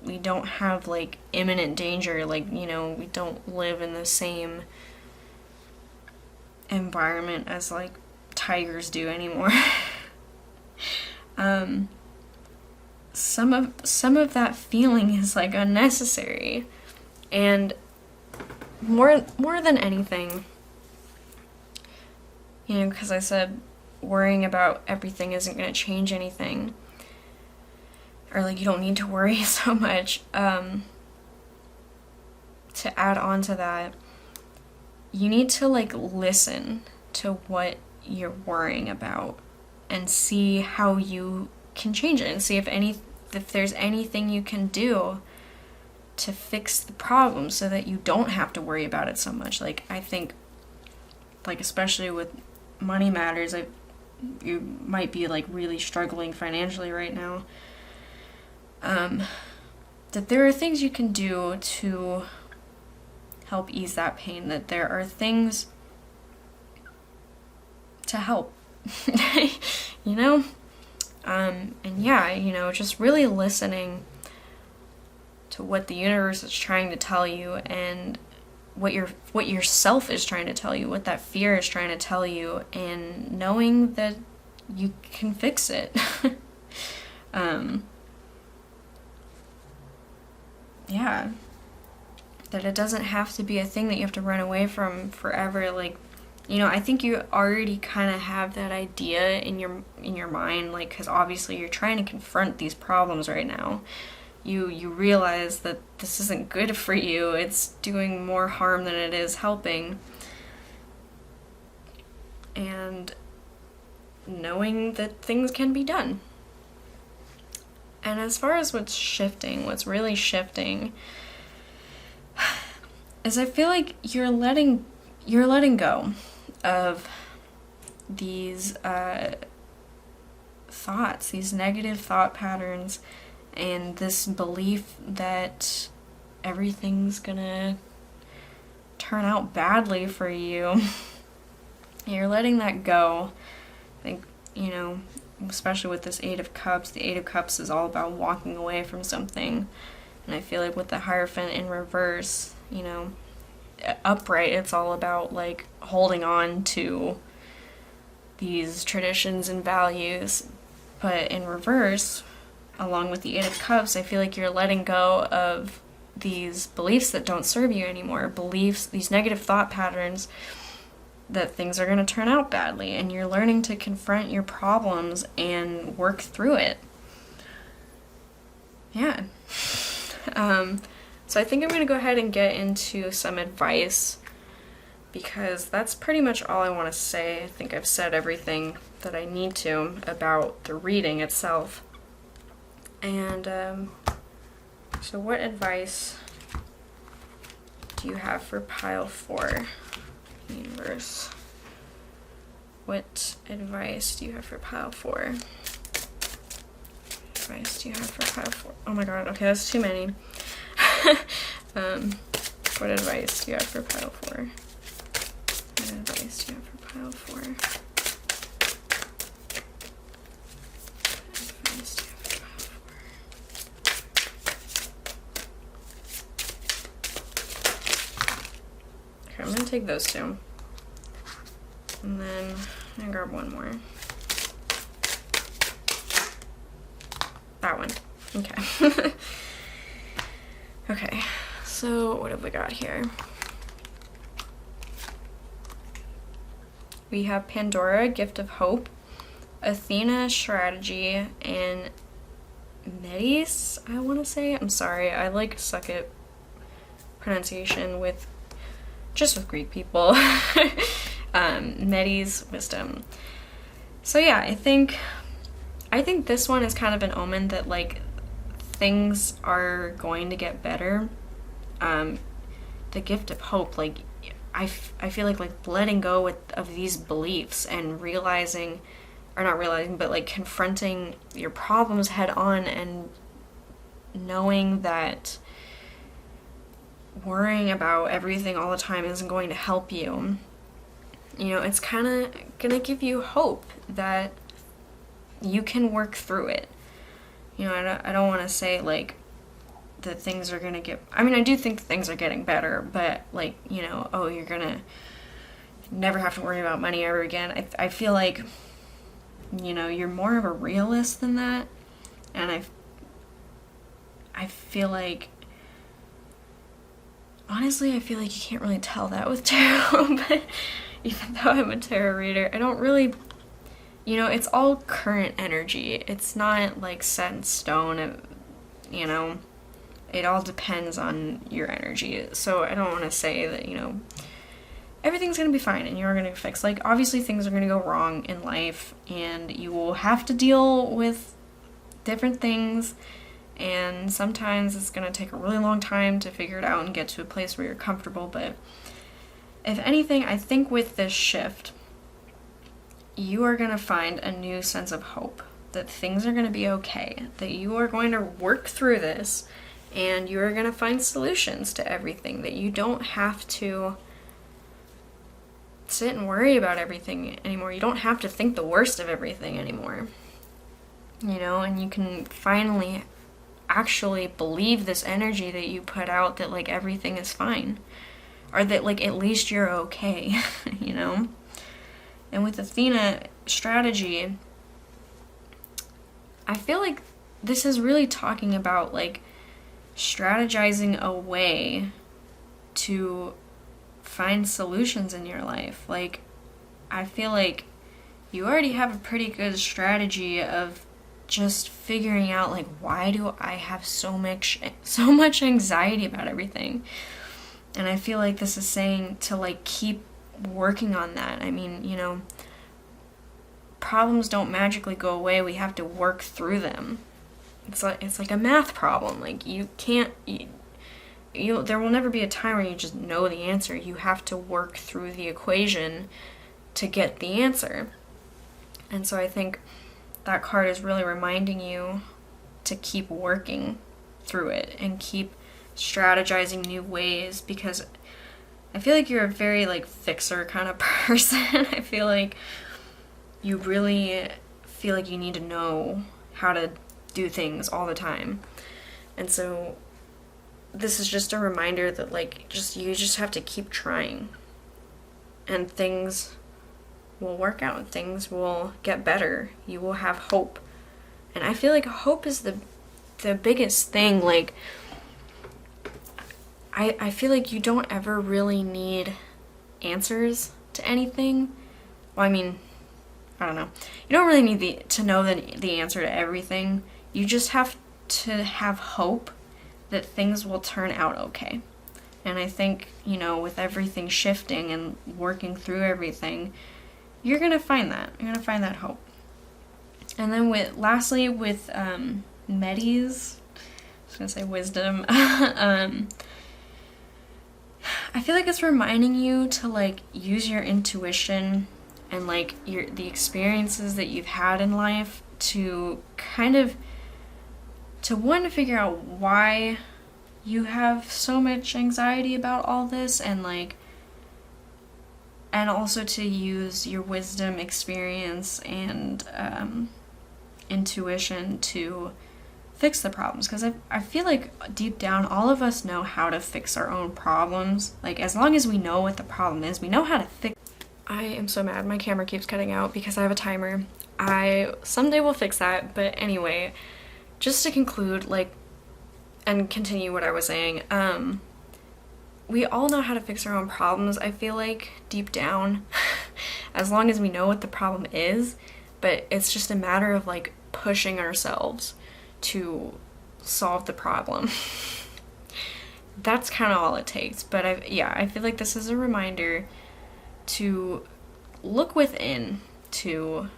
we don't have like imminent danger, like, you know, we don't live in the same environment as like tigers do anymore. Some of that feeling is like unnecessary. And more than anything, you know, because I said worrying about everything isn't going to change anything, or like you don't need to worry so much. To add on to that, you need to like listen to what you're worrying about and see how you can change it, and see if there's anything you can do to fix the problem so that you don't have to worry about it so much. Like, I think, like, especially with money matters, you might be like really struggling financially right now. That there are things you can do to help ease that pain, that there are things to help, you know? And yeah, you know, just really listening to what the universe is trying to tell you, and what yourself is trying to tell you, what that fear is trying to tell you, and knowing that you can fix it. Yeah. That it doesn't have to be a thing that you have to run away from forever. Like, you know, I think you already kind of have that idea in your mind, like, because obviously you're trying to confront these problems right now. You realize that this isn't good for you. It's doing more harm than it is helping. And knowing that things can be done. And as far as what's really shifting, is I feel like you're letting go of these thoughts, these negative thought patterns, and this belief that everything's gonna turn out badly for you. You're letting that go. I think, you know, especially with this Eight of Cups, the Eight of Cups is all about walking away from something. And I feel like with the Hierophant in reverse, you know, upright, it's all about like holding on to these traditions and values. But in reverse, along with the Eight of Cups, I feel like you're letting go of these beliefs that don't serve you anymore. Beliefs, these negative thought patterns that things are going to turn out badly, and you're learning to confront your problems and work through it. Yeah. So I think I'm going to go ahead and get into some advice, because that's pretty much all I want to say. I think I've said everything that I need to about the reading itself. And so what advice do you have for pile 4, universe? What advice do you have for pile 4? Advice do you have for pile 4? Oh my god, okay, that's too many. What advice do you have for pile 4? What advice do you have for pile 4? Okay, I'm gonna take those two. And then I'm gonna grab one more. That one. Okay. Okay, so what have we got here? we have Pandora, Gift of Hope, Athena, Strategy, and Metis, I want to say. I'm sorry, I like suck at pronunciation with Greek people. Metis, Wisdom. So yeah, I think this one is kind of an omen that like things are going to get better. The Gift of Hope, like I feel like letting go of these beliefs and realizing, or not realizing, but like confronting your problems head on and knowing that worrying about everything all the time isn't going to help you. You know, it's kind of gonna give you hope that you can work through it. You know, I don't want to say like that things are gonna get, I mean, I do think things are getting better, but like, you know, oh, you're gonna never have to worry about money ever again. I feel like, you know, you're more of a realist than that, and I feel like, honestly, I feel like you can't really tell that with tarot, but even though I'm a tarot reader, I don't really, you know, it's all current energy. It's not like set in stone, you know, it all depends on your energy. So I don't want to say that, you know, everything's going to be fine and you're going to fix. Like, obviously things are going to go wrong in life and you will have to deal with different things, and sometimes it's going to take a really long time to figure it out and get to a place where you're comfortable. But if anything, I think with this shift, you are going to find a new sense of hope, that things are going to be okay, that you are going to work through this, and you are going to find solutions to everything, that you don't have to sit and worry about everything anymore. You don't have to think the worst of everything anymore. You know, and you can finally actually believe this energy that you put out, that like everything is fine, or that like at least you're okay, you know? And with Athena, Strategy, I feel like this is really talking about like strategizing a way to find solutions in your life. Like, I feel like you already have a pretty good strategy of just figuring out like, why do I have so much anxiety about everything? And I feel like this is saying to like keep working on that. I mean, you know, problems don't magically go away. We have to work through them. It's like a math problem. Like, you can't, there will never be a time where you just know the answer. You have to work through the equation to get the answer. And so I think that card is really reminding you to keep working through it and keep strategizing new ways, because I feel like you're a very like fixer kind of person. I feel like you really feel like you need to know how to do things all the time. And so this is just a reminder that like you just have to keep trying, and things will work out. Things will get better. You will have hope. And I feel like hope is the biggest thing. Like, I feel like you don't ever really need answers to anything. Well, I mean, I don't know. You don't really need to know the answer to everything. You just have to have hope that things will turn out okay. And I think, you know, with everything shifting and working through everything, you're going to find that. You're going to find that hope. And then lastly, with Metis, I was going to say Wisdom, I feel like it's reminding you to like use your intuition and like the experiences that you've had in life to kind of to figure out why you have so much anxiety about all this, and also to use your wisdom, experience, and intuition to fix the problems. Because I feel like deep down all of us know how to fix our own problems. Like, as long as we know what the problem is, we know how to fix. I am so mad my camera keeps cutting out because I have a timer. I someday will fix that. But anyway, just to conclude, like, and continue what I was saying, we all know how to fix our own problems, I feel like, deep down. as long as we know what the problem is. But it's just a matter of like pushing ourselves to solve the problem. That's kind of all it takes. But I feel like this is a reminder to look within, to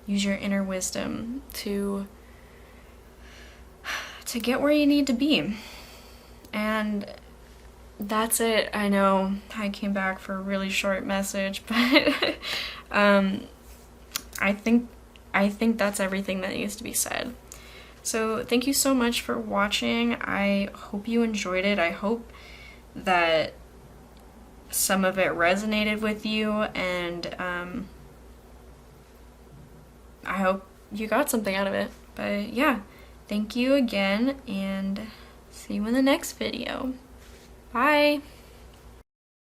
use your inner wisdom to get where you need to be. And that's it. I know I came back for a really short message, but I think that's everything that needs to be said. So thank you so much for watching. I hope you enjoyed it. I hope that some of it resonated with you, and I hope you got something out of it. But yeah, thank you again, and see you in the next video. Bye!